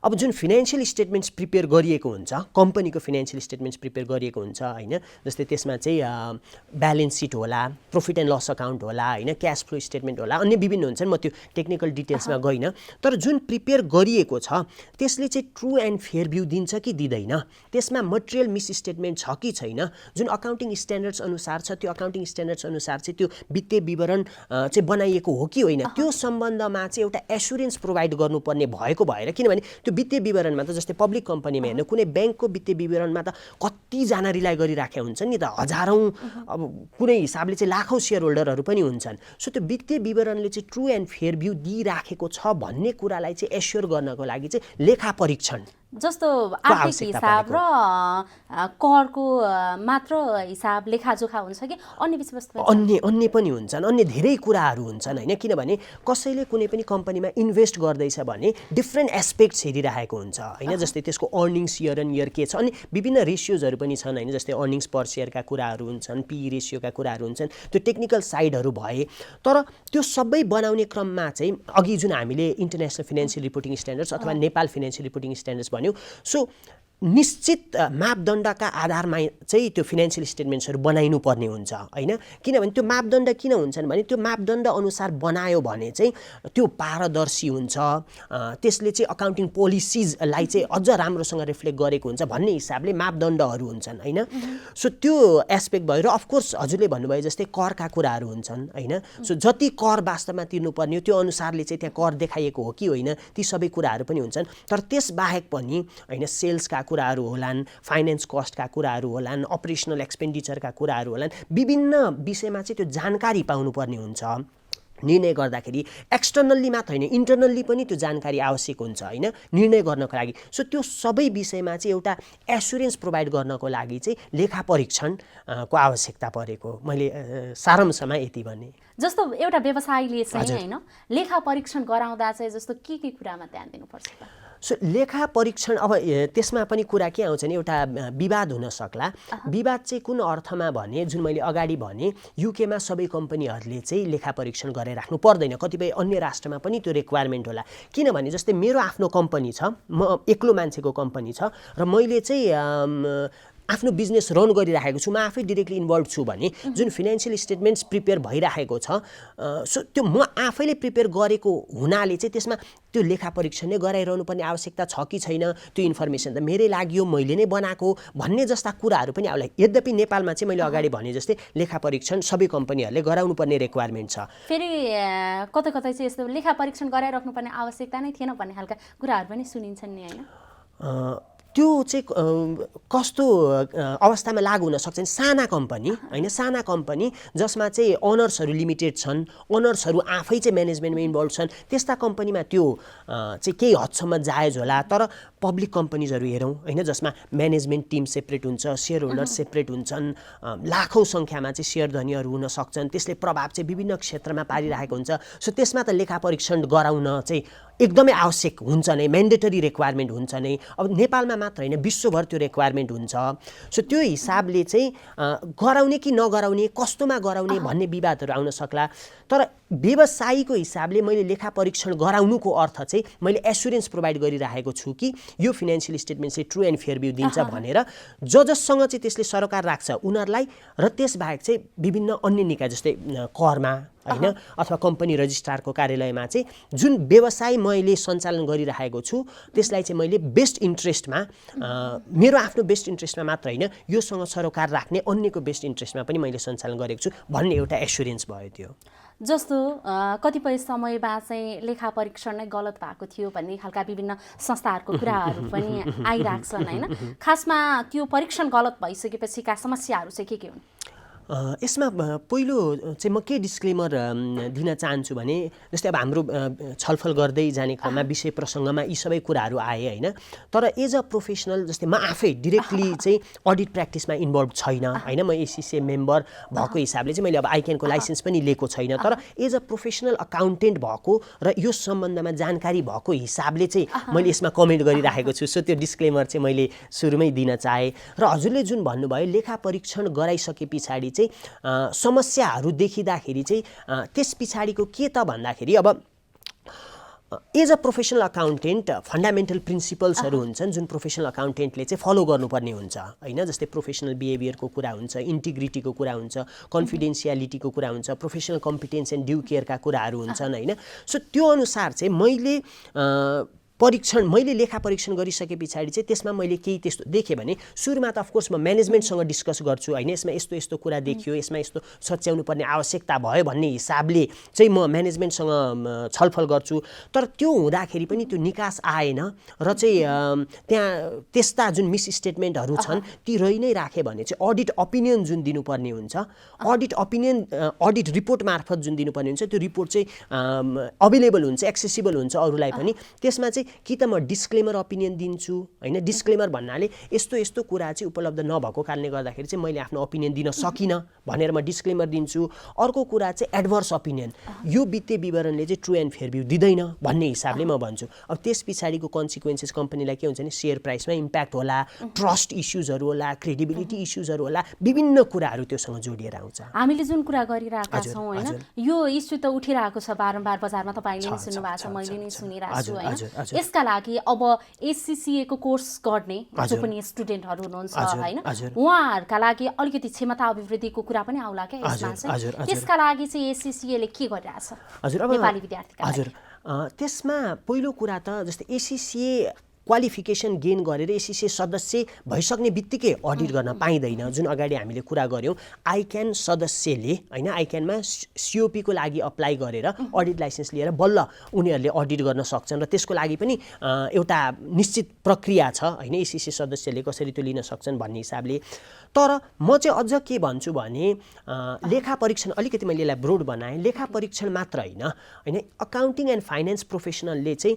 अब जुन फिनान्सियल स्टेटमेन्ट्स प्रिपेयर गरिएको हुन्छ, कम्पनीको फिनान्सियल स्टेटमेन्ट्स प्रिपेयर गरिएको हुन्छ होइन, जस्तै त्यसमा चाहिँ ब्यालेन्स सिट होला, प्रफिट एन्ड लस अकाउन्ट होला होइन, क्यास फ्लो स्टेटमेन्ट होला, अन्य विभिन्न हुन्छन्, म त्यो टेक्निकल डिटेल्समा गइनँ। तर जुन प्रिपेयर गरिएको छ त्यसले चाहिँ ट्रु एन्ड फेयर भ्यू दिन्छ कि दिँदैन, त्यसमा मटेरियल मिस स्टेटमेन्ट छ कि छैन, जुन अकाउन्टिङ स्ट्यान्डर्ड्स अनुसार छ त्यो अकाउन्टिङ स्ट्यान्डर्ड्स अनुसार चाहिँ त्यो वित्तीय विवरण चाहिँ बनाइएको हो कि होइन, त्यो सम्बन्धमा चाहिँ एउटा एस्युरेन्स प्रोभाइड गर्नुपर्ने भएको भएर, किनभने त्यो वित्तीय विवरणमा त जस्तै पब्लिक कम्पनीमा हेर्नु कुनै ब्याङ्कको वित्तीय विवरणमा त कतिजना रिलाइ गरिराखेका हुन्छन् नि त, हजारौँ अब कुनै हिसाबले चाहिँ लाखौँ सेयर होल्डरहरू पनि हुन्छन्। सो त्यो वित्तीय विवरणले चाहिँ ट्रु एन्ड फेयर भ्यू दिइराखेको छ भन्ने कुरालाई चाहिँ एस्योर गर्नको लागि चाहिँ लेखा परीक्षण जस्तो आर्थिक हिसाब र करको मात्र हिसाब लेखाजोखा हुन्छ कि अन्य विषयवस्तु अन्य पनि हुन्छन्, अन्य धेरै कुराहरू हुन्छन् होइन। किनभने कसैले कुनै पनि कम्पनीमा इन्भेस्ट गर्दैछ भने डिफ्रेन्ट एस्पेक्ट्स हेरिरहेको हुन्छ होइन। जस्तै त्यसको अर्निङ्स इयर एन्ड इयर के छ, अनि विभिन्न रेसियोजहरू पनि छन् होइन। जस्तै अर्निङ्स पर सेयरका कुराहरू हुन्छन्, पी रेसियोका कुराहरू हुन्छन्, त्यो टेक्निकल साइडहरू भए। तर त्यो सबै बनाउने क्रममा चाहिँ अघि जुन हामीले इन्टरनेसनल फाइनेन्सियल रिपोर्टिङ स्ट्यान्डर्ड्स अथवा नेपाल फाइनेन्सियल रिपोर्टिङ स्ट्यान्डर्ड्स भन्यो, सो निश्चित मापदण्डका आधारमा चाहिँ त्यो फिनान्सियल स्टेटमेन्ट्सहरू बनाइनु पर्ने हुन्छ होइन। किनभने त्यो मापदण्ड किन हुन्छन् भने त्यो मापदण्ड अनुसार बनायो भने चाहिँ त्यो पारदर्शी हुन्छ, त्यसले चाहिँ अकाउन्टिङ पोलिसिजलाई चाहिँ अझ राम्रोसँग रिफ्लेक्ट गरेको हुन्छ भन्ने हिसाबले मापदण्डहरू हुन्छन् होइन। सो त्यो एस्पेक्ट भयो। र अफकोर्स हजुरले भन्नुभयो जस्तै करका कुराहरू हुन्छन् होइन। सो जति कर वास्तवमा तिर्नुपर्ने त्यो अनुसारले चाहिँ त्यहाँ कर देखाइएको हो कि होइन, ती सबै कुराहरू पनि हुन्छन्। तर त्यसबाहेक पनि होइन सेल्सका कुराहरू होलान्, फाइनेन्स कस्टका कुराहरू होलान्, अपरेसनल एक्सपेन्डिचरका कुराहरू होलान्, विभिन्न विषयमा चाहिँ त्यो जानकारी पाउनुपर्ने हुन्छ। निर्णय गर्दाखेरि एक्सटर्नल्ली मात्र होइन इन्टर्नल्ली पनि त्यो जानकारी आवश्यक हुन्छ होइन निर्णय गर्नको लागि। सो त्यो सबै विषयमा चाहिँ एउटा एस्युरेन्स प्रोभाइड गर्नको लागि चाहिँ लेखा परीक्षणको आवश्यकता परेको, मैले सारांशमा यति भने। जस्तो एउटा व्यवसायले चाहिँ होइन लेखा परीक्षण गराउँदा चाहिँ जस्तो के कुरामा ध्यान दिनुपर्छ त? सो लेखा परीक्षण अब त्यसमा पनि कुरा के आउँछ नि, एउटा विवाद हुन सक्ला। विवाद चाहिँ कुन अर्थमा भने, जुन मैले अगाडि भने युकेमा सबै कम्पनीहरूले चाहिँ लेखा परीक्षण गरेर राख्नु पर्दैन, कतिपय अन्य राष्ट्रमा पनि त्यो रिक्वायरमेन्ट होला। किनभने जस्तै मेरो आफ्नो कम्पनी छ, म एक्लो मान्छेको कम्पनी छ र मैले चाहिँ आफ्नो बिजनेस रन गरिराखेको छु, म आफै डिरेक्टली इन्भल्भ छु भने जुन फिनान्सियल स्टेटमेन्ट्स प्रिपेयर भइराखेको छ, सो त्यो म आफैले प्रिपेयर गरेको हुनाले चाहिँ त्यसमा त्यो लेखा परीक्षण नै गराइरहनु पर्ने आवश्यकता छ कि छैन, त्यो इन्फर्मेसन त मेरै लागि हो, मैले नै बनाएको भन्ने जस्ता कुराहरू पनि आउला। यद्यपि नेपालमा चाहिँ मैले अगाडि भने जस्तै लेखा परीक्षण सबै कम्पनीहरूले गराउनु पर्ने रिक्वायरमेन्ट छ। फेरि कतै कतै चाहिँ यस्तो लेखा परीक्षण गराइराख्नु पर्ने आवश्यकता नै थिएन भन्ने खालका कुराहरू पनि सुनिन्छन् नि होइन। त्यो चाहिँ कस्तो अवस्थामा लागु हुन सक्छ, साना कम्पनी होइन, साना कम्पनी जसमा चाहिँ अनर्सहरू लिमिटेड छन्, अनर्सहरू आफै चाहिँ म्यानेजमेन्टमा इन्भल्भ छन्, त्यस्ता कम्पनीमा त्यो चाहिँ केही हदसम्म जायज होला। तर पब्लिक कम्पनीजहरू हेरौँ होइन, जसमा म्यानेजमेन्ट टिम सेपरेट हुन्छ, सेयर होल्डर सेपरेट हुन्छन्, लाखौँ सङ्ख्यामा चाहिँ सेयर धनीहरू हुन सक्छन्, त्यसले प्रभाव चाहिँ विभिन्न क्षेत्रमा पारिरहेको हुन्छ। सो त्यसमा त लेखा परीक्षण गराउन चाहिँ एकदमै आवश्यक हुन्छ नै, म्यान्डेटरी रिक्वायरमेन्ट हुन्छ नै। अब नेपालमा मात्र होइन विश्वभर त्यो रिक्वायरमेन्ट हुन्छ। सो त्यो हिसाबले चाहिँ गराउने कि नगराउने, कस्तोमा गराउने भन्ने विवादहरू आउन सक्ला। तर व्यवसायीको हिसाबले मैले लेखा परीक्षण गराउनुको अर्थ चाहिँ मैले एस्युरेन्स प्रोभाइड गरिरहेको छु कि यो फिनान्सियल स्टेटमेन्ट चाहिँ ट्रु एन्ड फेयर भ्यू दिन्छ भनेर जससँग चाहिँ त्यसले सरोकार राख्छ उनीहरूलाई, र त्यसबाहेक चाहिँ विभिन्न अन्य निकाय जस्तै करमा होइन अथवा कम्पनी रजिस्ट्रारको कार्यालयमा चाहिँ जुन व्यवसाय मैले सञ्चालन गरिरहेको छु त्यसलाई चाहिँ मैले बेस्ट इन्ट्रेस्टमा, मेरो आफ्नो बेस्ट इन्ट्रेस्टमा मात्र होइन योसँग सरोकार राख्ने अन्यको बेस्ट इन्ट्रेस्टमा पनि मैले सञ्चालन गरेको छु भन्ने एउटा एस्युरेन्स भयो त्यो। जस्तो कतिपय समयमा चाहिँ लेखा परीक्षण नै गलत भएको थियो भन्ने खालका विभिन्न संस्थाहरूको कुराहरू पनि आइराख्छन् होइन। खासमा त्यो परीक्षण गलत भइसकेपछिका समस्याहरू चाहिँ के हुन्? यसमा पहिलो चाहिँ म के डिस्क्लेमर दिन चाहन्छु भने जस्तै अब हाम्रो छलफल गर्दै जाने क्रममा विषय प्रसङ्गमा यी सबै कुराहरू आए होइन। तर एज अ प्रोफेसनल जस्तै म आफै डिरेक्टली चाहिँ अडिट प्र्याक्टिसमा इन्भल्भ छैन होइन, म एसिसिए मेम्बर भएको हिसाबले चाहिँ मैले अब आइक्यानको लाइसेन्स पनि लिएको छैन। तर एज अ प्रोफेसनल अकाउन्टेन्ट भएको र यो सम्बन्धमा जानकारी भएको हिसाबले चाहिँ मैले यसमा कमेन्ट गरिराखेको छु। सो त्यो डिस्क्लेमर चाहिँ मैले सुरुमै दिन चाहेँ। र हजुरले जुन भन्नुभयो लेखा परीक्षण गराइसके पछाडि चाहिँ समस्याहरू देखिँदाखेरि चाहिँ त्यस पछाडिको के त भन्दाखेरि अब as a professional accountant fundamental प्रिन्सिपल्सहरू हुन्छन् जुन प्रोफेसनल अकाउन्टेन्टले चाहिँ फलो गर्नुपर्ने हुन्छ होइन। जस्तै प्रोफेसनल बिहेभियरको कुरा हुन्छ, इन्टिग्रिटीको कुरा हुन्छ, कन्फिडेन्सियालिटीको कुरा हुन्छ, प्रोफेसनल कम्पिटेन्स एन्ड ड्यु केयरका कुराहरू हुन्छन् होइन। सो त्यो अनुसार चाहिँ मैले परीक्षण मैले लेखा परीक्षण गरिसके पछाडि चाहिँ त्यसमा मैले केही त्यस्तो देखेँ भने सुरुमा त अफकोर्स म म्यानेजमेन्टसँग डिस्कस गर्छु होइन, यसमा यस्तो यस्तो कुरा देखियो, यसमा यस्तो सच्याउनु पर्ने आवश्यकता भयो भन्ने हिसाबले चाहिँ म म्यानेजमेन्टसँग छलफल गर्छु। तर त्यो हुँदाखेरि पनि त्यो निकास आएन र चाहिँ त्यहाँ त्यस्ता जुन मिस स्टेटमेन्टहरू छन् ती रहि नै राखे भने चाहिँ अडिट ओपिनियन जुन दिनुपर्ने हुन्छ, अडिट रिपोर्ट मार्फत जुन दिनुपर्ने हुन्छ त्यो रिपोर्ट चाहिँ अभाइलेबल हुन्छ, एक्सेसिबल हुन्छ अरूलाई पनि। त्यसमा चाहिँ कि त म डिस्क्लेमर ओपिनियन दिन्छु होइन, डिस्क्लेमर भन्नाले यस्तो यस्तो कुरा चाहिँ उपलब्ध नभएको कारणले गर्दाखेरि चाहिँ मैले आफ्नो ओपिनियन दिन सकिनँ भनेर म डिस्क्लेमर दिन्छु। अर्को कुरा चाहिँ एडभर्स ओपिनियन, यो वित्तीय विवरणले चाहिँ ट्रु एन्ड फेयर भ्यू दिँदैन भन्ने हिसाबले म भन्छु। अब त्यस पछाडिको कन्सिक्वेन्सेस कम्पनीलाई के हुन्छ भने सेयर प्राइसमा इम्प्याक्ट होला, ट्रस्ट इस्युजहरू होला, क्रेडिबिलिटी इस्युजहरू होला, विभिन्न कुराहरू त्योसँग जोडिएर आउँछ। हामीले जुन कुरा गरिरहेका छौँ होइन, यो इस्यु त उठिरहेको छ बारम्बार बजारमा, तपाईँले नि सुन्नुभएको छ, मैले नि सुनिरहेको छु होइन। यसका लागि अब एससीसीए को कोर्स गर्ने जो पनि स्टुडेन्टहरू हुनुहुन्छ होइन, उहाँहरूका लागि अलिकति क्षमता अभिवृद्धिको कुरा पनि आउला क्या यसमा चाहिँ। त्यसका लागि चाहिँ एससीसीए ले के गरिरहेछ नेपाली विद्यार्थीका लागि? हजुर, त्यसमा पहिलो कुरा त जस्तै एससीसीए क्वालिफिकेसन गेन गरेर एससीसीए सदस्य भइसक्ने बित्तिकै अडिट गर्न पाइँदैन। जुन अगाडि हामीले कुरा गऱ्यौँ, आइक्यान सदस्यले होइन, आइक्यानमा सिओपीको लागि अप्लाई गरेर अडिट लाइसेन्स लिएर बल्ल उनीहरूले अडिट गर्न सक्छन् र त्यसको लागि पनि एउटा निश्चित प्रक्रिया छ होइन, एससीसीए सदस्यले कसरी त्यो लिन सक्छन् भन्ने हिसाबले। तर म चाहिँ अझ के भन्छु भने लेखा परीक्षण अलिकति मैले यसलाई ब्रोड बनाएँ, लेखा परीक्षण मात्र होइन, अकाउन्टिङ एन्ड फाइनेन्स प्रोफेसनलले चाहिँ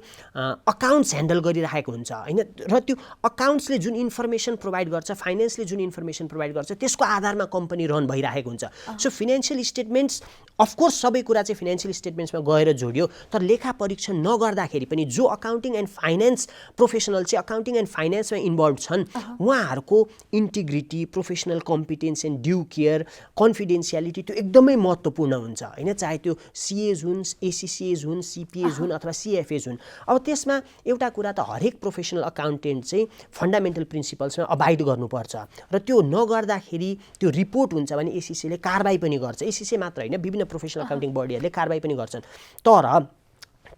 अकाउन्ट्स ह्यान्डल गरिरहेको हुन्छ होइन, र त्यो अकाउन्ट्सले जुन इन्फर्मेसन प्रोभाइड गर्छ, फाइनेन्सले जुन इन्फर्मेसन प्रोभाइड गर्छ, त्यसको आधारमा कम्पनी रन भइरहेको हुन्छ। सो फिनान्सियल स्टेटमेन्ट्स अफकोर्स सबै कुरा चाहिँ फिनान्सियल स्टेटमेन्ट्समा गएर जोडियो, तर लेखा परीक्षण नगर्दाखेरि पनि जो अकाउन्टिङ एन्ड फाइनेन्स प्रोफेसनल चाहिँ अकाउन्टिङ एन्ड फाइनेन्समा इन्भल्भ छन् उहाँहरूको integrity, professional competence and due care, confidentiality त्यो एकदमै महत्त्वपूर्ण हुन्छ होइन, चाहे त्यो सिएज हुन्, एसीसीएज हुन्, सिपिएज हुन् अथवा सिएफएज हुन्। अब त्यसमा एउटा कुरा त हरेक प्रोफेसनल अकाउन्टेन्ट चाहिँ फन्डामेन्टल प्रिन्सिपल्समा अबाइड गर्नुपर्छ र त्यो नगर्दाखेरि त्यो रिपोर्ट हुन्छ भने एससीसीले कारबाही पनि गर्छ। एससीसी मात्र होइन, विभिन्न प्रोफेसनल अकाउन्टिङ बडीहरूले कारबाही पनि गर्छन्। तर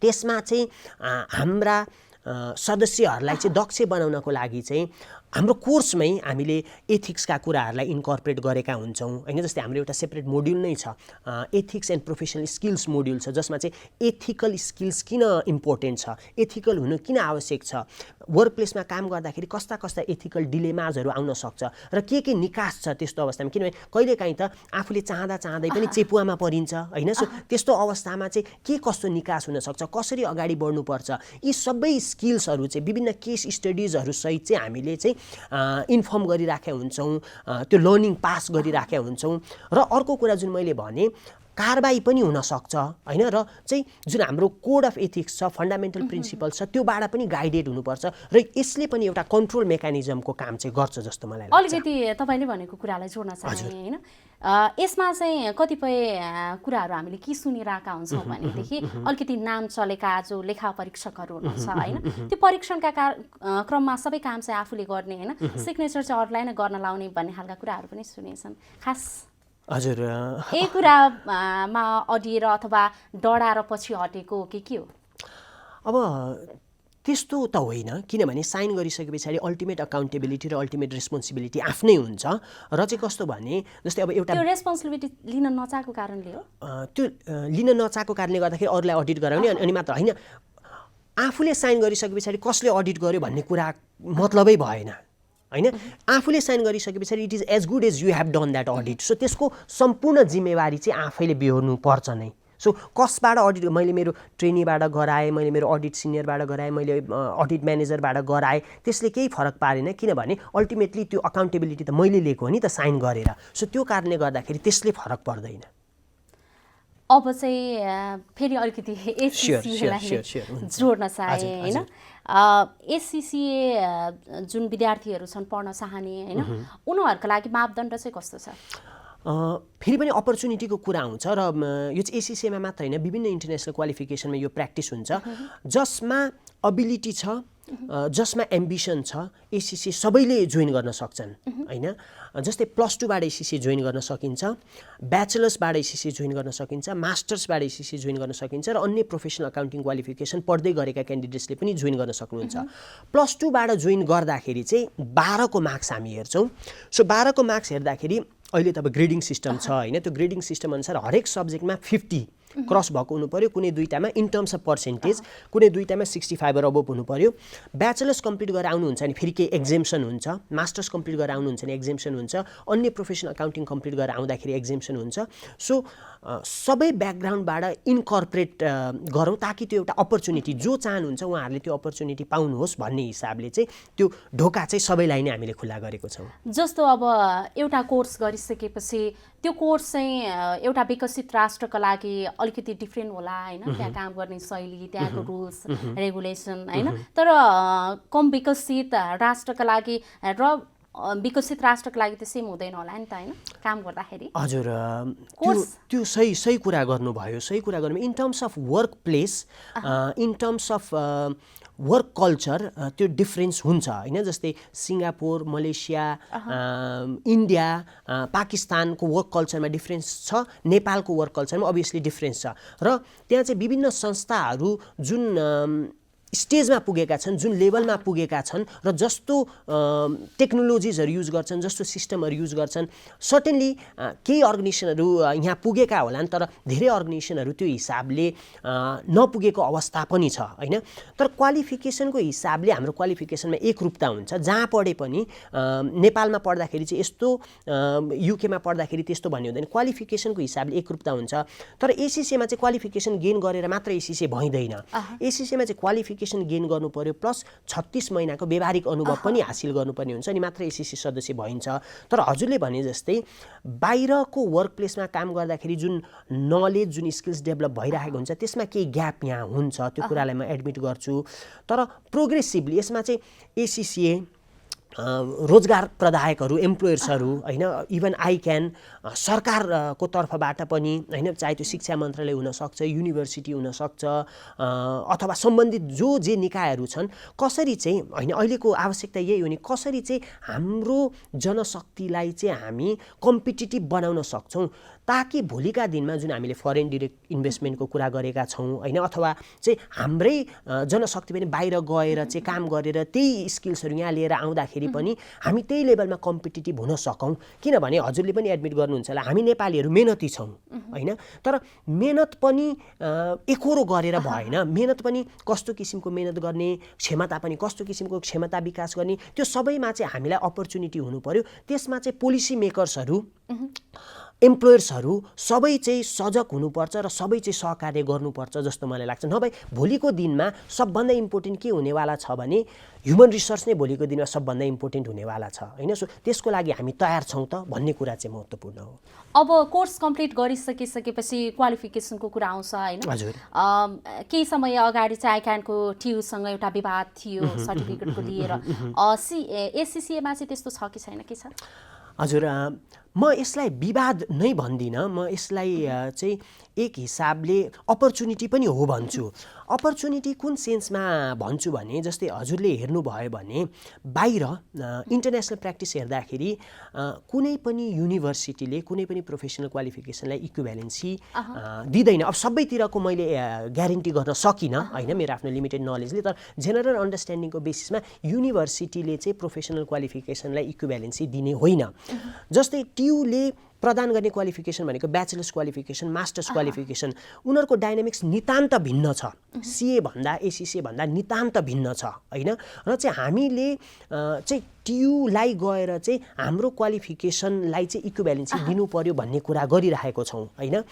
त्यसमा चाहिँ हाम्रा सदस्यहरूलाई चाहिँ दक्ष बनाउनको लागि चाहिँ हाम्रो कोर्समै हामीले एथिक्सका कुराहरूलाई इन्कर्पोरेट गरेका हुन्छौँ होइन। जस्तै हाम्रो एउटा सेपरेट मोड्युल नै छ, ethics and professional skills module छ, जसमा चाहिँ एथिकल स्किल्स किन इम्पोर्टेन्ट छ, एथिकल हुनु किन आवश्यक छ, वर्क प्लेसमा काम गर्दाखेरि कस्ता कस्ता एथिकल डिलेमाजहरू आउन सक्छ र के निकास छ त्यस्तो अवस्थामा। किनभने कहिलेकाहीँ त आफूले चाहँदै पनि चेपुवामा परिन्छ होइन। सो त्यस्तो अवस्थामा चाहिँ के कस्तो निकास हुनसक्छ, कसरी अगाडि बढ्नुपर्छ, यी सबै स्किल्सहरू चाहिँ विभिन्न केस स्टडिजहरू सहित चाहिँ हामीले चाहिँ इन्फर्म गरिराखेका हुन्छौँ, त्यो लर्निङ पास गरिराखेका हुन्छौँ। र अर्को कुरा जुन मैले भने कारबाही पनि हुनसक्छ होइन, र चाहिँ जुन हाम्रो कोड अफ एथिक्स छ, फन्डामेन्टल प्रिन्सिपल छ, त्योबाट पनि गाइडेड हुनुपर्छ र यसले पनि एउटा कन्ट्रोल मेकानिजमको काम चाहिँ गर्छ जस्तो मलाई लाग्छ। अलिकति तपाईँले भनेको कुरालाई जोड्न चाहे होइन, यसमा चाहिँ कतिपय कुराहरू हामीले के सुनिरहेका हुन्छौँ भनेदेखि अलिकति नाम चलेका जो लेखा परीक्षकहरू हुनुहुन्छ होइन, त्यो परीक्षणका क्रममा सबै काम चाहिँ आफूले गर्ने होइन, सिग्नेचर चाहिँ अरूलाई नै गर्न लाउने भन्ने खालका कुराहरू पनि सुनेछन्। खास हजुर, यही कुरामा अडिएर अथवा डराएर पछि हटेको के हो? अब त्यस्तो त होइन, किनभने साइन गरिसके पछाडि अल्टिमेट अकाउन्टेबिलिटी र अल्टिमेट रेस्पोन्सिबिलिटी आफ्नै हुन्छ। र चाहिँ कस्तो भने जस्तै अब एउटा त्यो रेस्पोन्सिबिलिटी लिन नचाहेको कारणले हो, त्यो लिन नचाहेको कारणले गर्दाखेरि अरूलाई अडिट गराउने अनि मात्र होइन, आफूले साइन गरिसके पछाडि कसले अडिट गर्यो भन्ने कुरा मतलबै भएन होइन। आफूले साइन गरिसके पछाडि it is as good as you have done that audit. So त्यसको सम्पूर्ण जिम्मेवारी चाहिँ आफैले बिहोर्नु पर्छ नै। सो कसबाट अडिट, मैले मेरो ट्रेनीबाट गराएँ, मैले मेरो अडिट सिनियरबाट गराएँ, मैले अडिट म्यानेजरबाट गराएँ, त्यसले केही फरक पारेन, किनभने अल्टिमेटली त्यो अकाउन्टेबिलिटी त मैले लिएको हो नि त साइन गरेर। सो त्यो कारणले गर्दाखेरि त्यसले फरक पर्दैन। अब चाहिँ फेरि अलिकति एससीसीएलाई जोड्न चाहे होइन, एससीसीए जुन विद्यार्थीहरू छन् पढ्न चाहने होइन, उनीहरूका लागि मापदण्ड चाहिँ कस्तो छ? फेरि पनि अपर्च्युनिटीको कुरा आउँछ र यो चाहिँ एससीसीएमा मात्र होइन, विभिन्न इन्टरनेसनल क्वालिफिकेसनमा यो प्र्याक्टिस हुन्छ। जसमा एबिलिटी छ, जसमा एम्बिसन छ, एससीसी सबैले जोइन गर्न सक्छन् होइन। जस्तै +2बाट एसिसी जोइन गर्न सकिन्छ, ब्याचलर्सबाट एसिसी जोइन गर्न सकिन्छ, मास्टर्सबाट एसिसी जोइन गर्न सकिन्छ र अन्य प्रोफेसनल अकाउन्टिङ क्वालिफिकेसन पढ्दै गरेका क्यान्डिडेट्सले पनि जोइन गर्न सक्नुहुन्छ। +2बाट जोइन गर्दाखेरि चाहिँ 12को मार्क्स हामी हेर्छौँ। सो 12को मार्क्स हेर्दाखेरि अहिले त अब ग्रेडिङ सिस्टम छ होइन, त्यो ग्रेडिङ सिस्टम अनुसार हरेक सब्जेक्टमा 50 क्रस भएको हुनु पर्यो, कुनै दुईटामा इन टर्म्स अफ पर्सेन्टेज, कुनै दुईटामा 65 अबोभ हुनु पर्यो। ब्याचलर्स कम्प्लिट गरेर आउनुहुन्छ भने फेरि केही एक्जेम्सन हुन्छ, मास्टर्स कम्प्लिट गरेर आउनुहुन्छ भने एक्जेम्सन हुन्छ, अन्य प्रोफेसनल अकाउन्टिङ कम्प्लिट गरेर आउँदाखेरि एक्जेम्सन हुन्छ। सो सबै ब्याकग्राउन्डबाट इन्कर्पोरेट गरौँ ताकि त्यो एउटा अपर्च्युनिटी जो चाहनुहुन्छ उहाँहरूले त्यो अपर्च्युनिटी पाउनुहोस् भन्ने हिसाबले चाहिँ त्यो ढोका चाहिँ सबैलाई नै हामीले खुला गरेको छौँ। जस्तो अब एउटा कोर्स गरिसकेपछि त्यो कोर्स चाहिँ एउटा विकसित राष्ट्रका लागि अलिकति डिफ्रेन्ट होला होइन, त्यहाँ काम गर्ने शैली, त्यहाँको रुल्स रेगुलेसन होइन, तर कम विकसित राष्ट्रका लागि र विकसित राष्ट्रको लागि त सेम हुँदैन होला नि त होइन काम गर्दाखेरि। हजुर, त्यो सही कुरा गर्नुभयो, सही कुरा गर्नु। In terms of work place, in terms of work culture त्यो डिफ्रेन्स हुन्छ होइन। जस्तै सिङ्गापुर, मलेसिया, इन्डिया, पाकिस्तानको वर्क कल्चरमा डिफ्रेन्स छ, नेपालको वर्क कल्चरमा अभियसली डिफ्रेन्स छ र त्यहाँ चाहिँ विभिन्न संस्थाहरू जुन स्टेजमा पुगेका छन्, जुन लेभलमा पुगेका छन् र जस्तो टेक्नोलोजिजहरू युज गर्छन्, जस्तो सिस्टमहरू युज गर्छन्, सर्टेनली केही अर्गनाइजेसनहरू यहाँ पुगेका होलान् तर धेरै अर्गनाइजेसनहरू त्यो हिसाबले नपुगेको अवस्था पनि छ होइन। तर क्वालिफिकेसनको हिसाबले हाम्रो क्वालिफिकेसनमा एकरूपता हुन्छ। जहाँ पढे पनि नेपालमा पढ्दाखेरि चाहिँ यस्तो, युकेमा पढ्दाखेरि त्यस्तो भन्ने हुँदैन, क्वालिफिकेसनको हिसाबले एकरूपता हुन्छ। तर एसिसीमा चाहिँ क्वालिफिकेसन गेन गरेर मात्र एसिसी भइँदैन। एसिसीमा चाहिँ क्वालिफिकेसन गेन गर्नु पर्यो प्लस 36 महिनाको व्यावहारिक अनुभव पनि हासिल गर्नुपर्ने हुन्छ, अनि मात्र एसिसी सदस्य भइन्छ। तर हजुरले भने जस्तै बाहिरको वर्क प्लेसमा काम गर्दाखेरि जुन नलेज, जुन स्किल्स डेभलप भइरहेको हुन्छ त्यसमा केही ग्याप यहाँ हुन्छ, त्यो कुरालाई म एडमिट गर्छु। तर प्रोग्रेसिभली यसमा चाहिँ एसिसिए रोजगार प्रदायकहरू, एम्प्लोयर्सहरू होइन, इभन आइक्यान सरकारको तर्फबाट पनि होइन, चाहे त्यो शिक्षा मन्त्रालय हुनसक्छ, युनिभर्सिटी हुनसक्छ अथवा सम्बन्धित जो जे निकायहरू छन्, कसरी चाहिँ होइन, अहिलेको आवश्यकता यही हो नि, कसरी चाहिँ हाम्रो जनशक्तिलाई चाहिँ हामी कम्पिटिटिभ बनाउन सक्छौँ ताकि भोलिका दिनमा जुन हामीले फरेन डिरेक्ट इन्भेस्टमेन्टको कुरा गरेका छौँ होइन, अथवा चाहिँ हाम्रै जनशक्ति पनि बाहिर गएर चाहिँ काम गरेर त्यही स्किल्सहरू यहाँ लिएर आउँदाखेरि पनि हामी त्यही लेभलमा कम्पिटिटिभ हुन सकौँ। किनभने हजुरले पनि एडमिट गर्नुहुन्छ होला, हामी नेपालीहरू मेहनती छौँ होइन, तर मेहनत पनि एकोरो गरेर भएन। मेहनत पनि कस्तो किसिमको मेहनत गर्ने, क्षमता पनि कस्तो किसिमको क्षमता विकास गर्ने, त्यो सबैमा चाहिँ हामीलाई अपर्च्युनिटी हुनु पर्यो। त्यसमा चाहिँ पोलिसी मेकर्सहरू, एम्प्लोयर्सहरू सबै चाहिँ सजग हुनुपर्छ र सबै चाहिँ सहकार्य गर्नुपर्छ जस्तो मलाई लाग्छ। नभए भोलिको दिनमा सबभन्दा इम्पोर्टेन्ट के हुनेवाला छ भने ह्युमन रिसोर्स नै भोलिको दिनमा सबभन्दा इम्पोर्टेन्ट हुनेवाला छ होइन। सो त्यसको लागि हामी तयार छौँ त भन्ने कुरा चाहिँ महत्त्वपूर्ण हो। अब कोर्स कम्प्लिट गरिसकेपछि क्वालिफिकेसनको कुरा आउँछ होइन। हजुर, केही समय अगाडि चाहिँ आइक्यानको टियुसँग एउटा विवाद थियो सर्टिफिकेटको लिएर, एसिसिएमा चाहिँ त्यस्तो छ कि छैन, के छ? हजुर, म यसलाई विवाद नै भन्दिनँ, म यसलाई चाहिँ एक हिसाबले अपर्च्युनिटी पनि हो भन्छु। अपर्च्युनिटी कुन सेन्समा भन्छु भने जस्तै हजुरले हेर्नुभयो भने बाहिर इन्टरनेसनल प्र्याक्टिस हेर्दाखेरि कुनै पनि युनिभर्सिटीले कुनै पनि प्रोफेसनल क्वालिफिकेसनलाई इक्विभ्यालेन्सी दिँदैन। अब सबैतिरको मैले ग्यारेन्टी गर्न सकिनँ होइन, मेरो आफ्नो लिमिटेड नलेजले, तर जेनरल अन्डरस्ट्यान्डिङको बेसिसमा युनिभर्सिटीले चाहिँ प्रोफेसनल क्वालिफिकेसनलाई इक्विभ्यालेन्सी दिने होइन। जस्तै टियुले प्रदान गर्ने क्वालिफिकेसन भनेको ब्याचलर्स क्वालिफिकेसन, मास्टर्स क्वालिफिकेसन, उनीहरूको डाइनामिक्स नितान्त भिन्न छ, सिए भन्दा एसिसिए भन्दा नितान्त भिन्न छ होइन। र चाहिँ हामीले चाहिँ टियुलाई गएर चाहिँ हाम्रो क्वालिफिकेसनलाई चाहिँ इक्विभ्यालेन्सी दिनु पर्यो भन्ने कुरा गरिरहेको छौँ होइन।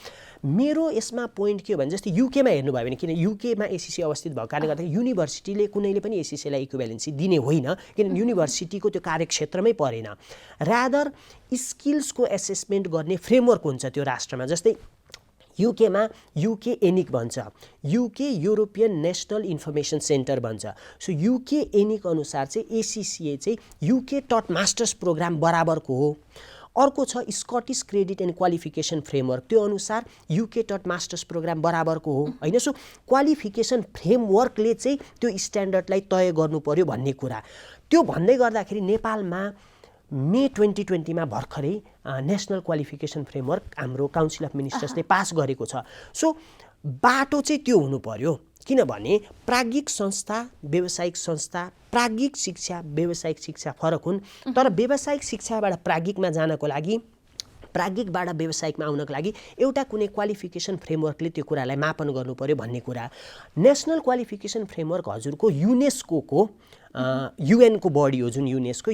मेरो यसमा पोइन्ट के हो भने जस्तै युकेमा हेर्नुभयो भने, किन युकेमा एसिसी अवस्थित भएको कारणले गर्दा युनिभर्सिटीले कुनैले पनि एसिसीलाई इक्विभ्यालेन्सी दिने होइन, किनभने युनिभर्सिटीको त्यो कार्यक्षेत्रमै परेन। रादर स्किल्सको एसेसमेन्ट गर्ने फ्रेमवर्क हुन्छ त्यो राष्ट्रमा। जस्तै युकेमा युके एनिक भन्छ, UK European national information centre भन्छ। सो युके एनिक अनुसार चाहिँ एसिसिए चाहिँ युके टट मास्टर्स प्रोग्राम बराबरको हो। अर्को छ Scottish credit and qualification framework, त्यो अनुसार युके टट मास्टर्स प्रोग्राम बराबरको हो होइन। सो क्वालिफिकेसन फ्रेमवर्कले चाहिँ त्यो स्ट्यान्डर्डलाई तय गर्नु पर्यो भन्ने कुरा। त्यो भन्दै गर्दाखेरि नेपालमा मे 2020 मा भर्खरै नेसनल क्वालिफिकेसन फ्रेमवर्क हाम्रो काउन्सिल अफ मिनिस्टर्सले पास गरेको छ। सो बाटो चाहिँ त्यो हुनु पर्यो, किनभने प्राज्ञिक संस्था व्यावसायिक संस्था, प्राज्ञिक शिक्षा व्यावसायिक शिक्षा फरक हुन्। तर व्यावसायिक शिक्षाबाट प्राज्ञिकमा जानको लागि, प्राज्ञिकबाट व्यावसायिकमा आउनको लागि एउटा कुनै क्वालिफिकेसन फ्रेमवर्कले त्यो कुरालाई मापन गर्नु पर्यो भन्ने कुरा। नेसनल क्वालिफिकेसन फ्रेमवर्क हजुरको युनेस्को युएनको बडी हो, जुन युनेस्को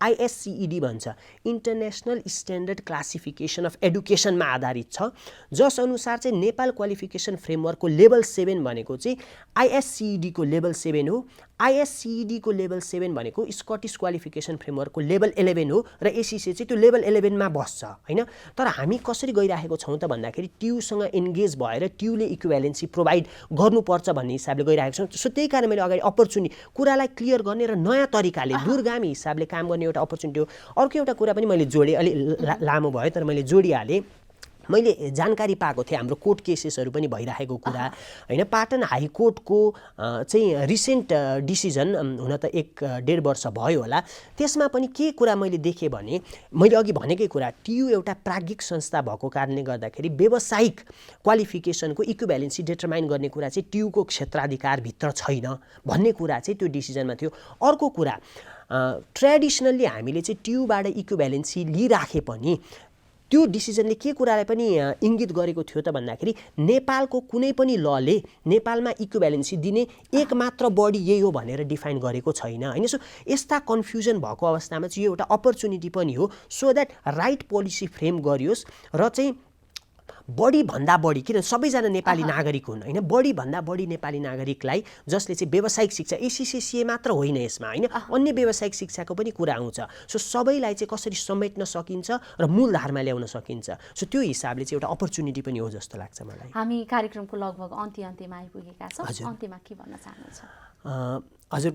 ISCED भन्छ, इन्टरनेसनल स्ट्यान्डर्ड क्लासिफिकेसन अफ एडुकेसनमा आधारित छ, जस अनुसार चाहिँ नेपाल क्वालिफिकेसन फ्रेमवर्कको लेभल 7 भनेको चाहिँ ISCED को लेभल 7 हो। ISCED को लेभल 7 भनेको स्कटिस क्वालिफिकेसन फ्रेमवर्कको लेभल 11 हो र ACCA चाहिँ त्यो लेभल 11 मा बस्छ हैन। तर हामी कसरी गइराखेको छौँ त भन्दाखेरि ट्युसँग एन्गेज भएर ट्युले इक्विभ्यालेन्सी प्रोभाइड गर्नुपर्छ भन्ने हिसाबले गइरहेको छौँ। सो त्यही कारण मैले अगाडि अपर्च्युनिटी कुरालाई क्लियर गर्ने र नयाँ तरिकाले दूरगामी हिसाबले काम गर्ने एउटा अपर्च्युनिटी हो। अर्को एउटा कुरा पनि मैले जोडेँ, अलि लामो भयो तर मैले जोडिहालेँ। मैले जानकारी पाएको थिएँ हाम्रो कोर्ट केसेसहरू पनि भइरहेको कुरा हैन। पाटन हाइकोर्टको चाहिँ रिसेन्ट डिसिजन हुन त 1-1.5 वर्ष भयो होला, त्यसमा पनि के कुरा मैले देखेँ भने मैले अघि भनेकै कुरा, TU एउटा प्राज्ञिक संस्था भएको कारणले गर्दाखेरि व्यावसायिक क्वालिफिकेसनको इक्विभ्यालेन्सी डिटरमाइन गर्ने कुरा चाहिँ TU को क्षेत्राधिकारभित्र छैन भन्ने कुरा चाहिँ त्यो डिसिजनमा थियो। अर्को कुरा, ट्रेडिसनल्ली हामीले चाहिँ TUबाट इक्विभ्यालेन्सी लिइराखे पनि त्यो डिसिजनले के कुरालाई पनि इङ्गित गरेको थियो त भन्दाखेरि नेपालको कुनै पनि लले नेपालमा इक्विभ्यालेन्सी दिने एक मात्र बडी यही हो भनेर डिफाइन गरेको छैन हैन। सो यस्ता कन्फ्युजन भएको अवस्थामा चाहिँ यो एउटा अपर्च्युनिटी पनि हो, so that right policy frame गरियोस् र चाहिँ बढी भन्दा बढी, किन सबैजना नेपाली नागरिक हुन् हैन, बढी भन्दा बढी नेपाली नागरिकलाई जसले चाहिँ व्यावसायिक शिक्षा, ACCA मात्र होइन यसमा हैन, अन्य व्यावसायिक शिक्षाको पनि कुरा आउँछ। सो सबैलाई चाहिँ कसरी समेट्न सकिन्छ र मूलधारमा ल्याउन सकिन्छ, सो त्यो हिसाबले चाहिँ एउटा अपर्च्युनिटी पनि हो जस्तो लाग्छ मलाई। हामी कार्यक्रमको लगभग अन्त्यमा आइपुगेका छौँ। अन्त्यमा के भन्न चाहनुहुन्छ? हजुर,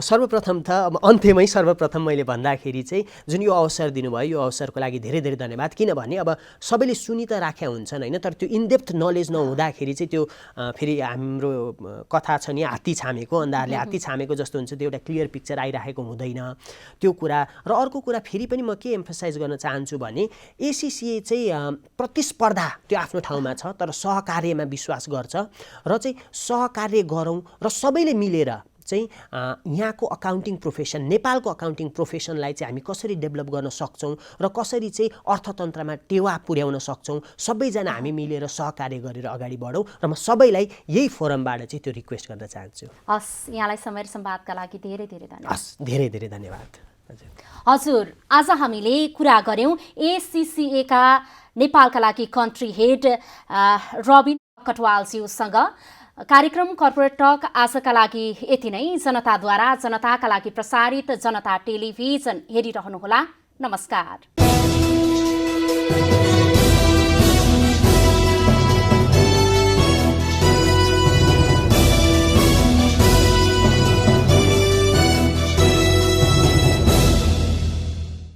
सर्वप्रथम त अब अन्त्यमै सर्वप्रथम मैले भन्दाखेरि चाहिँ जुन यो अवसर दिनुभयो, यो अवसरको लागि धेरै धेरै धन्यवाद। किनभने अब सबैले सुनि त राख्या हुन्छन् हैन, तर त्यो इनडेप्थ नलेज नहुँदाखेरि चाहिँ त्यो फेरि हाम्रो कथा छ नि हात्ती छामेको, अन्धारले हात्ती छामेको जस्तो हुन्छ, त्यो एउटा क्लियर पिक्चर आइरहेको हुँदैन त्यो कुरा। र अर्को कुरा फेरि पनि म के एम्फसाइज गर्न चाहन्छु भने ACCA चाहिँ प्रतिस्पर्धा त्यो आफ्नो ठाउँमा छ, तर सहकार्यमा विश्वास गर्छ र चाहिँ सहकार्य गरौँ र सबैले मिलेर चाहिँ यहाँको अकाउन्टिङ प्रोफेसन, नेपालको अकाउन्टिङ प्रोफेसनलाई चाहिँ हामी कसरी डेभलप गर्न सक्छौँ र कसरी चाहिँ अर्थतन्त्रमा टेवा पुर्याउन सक्छौँ, सबैजना हामी मिलेर सहकार्य गरेर अगाडि बढौँ र म सबैलाई यही फोरमबाट चाहिँ त्यो रिक्वेस्ट गर्न चाहन्छु। हस्, यहाँलाई समय र संवादका लागि धेरै धेरै धन्यवाद। हस्, धेरै धेरै धन्यवाद। हजुर, आज हामीले कुरा गऱ्यौँ ACCA का नेपालका लागि कन्ट्री हेड रबिन कटवालज्यूसँग। कार्यक्रम कर्पोरेट टक आजका लागि यति नै। जनताद्वारा जनताका लागि प्रसारित जनता टेलिभिजन हेरिरहनुहोला। नमस्कार।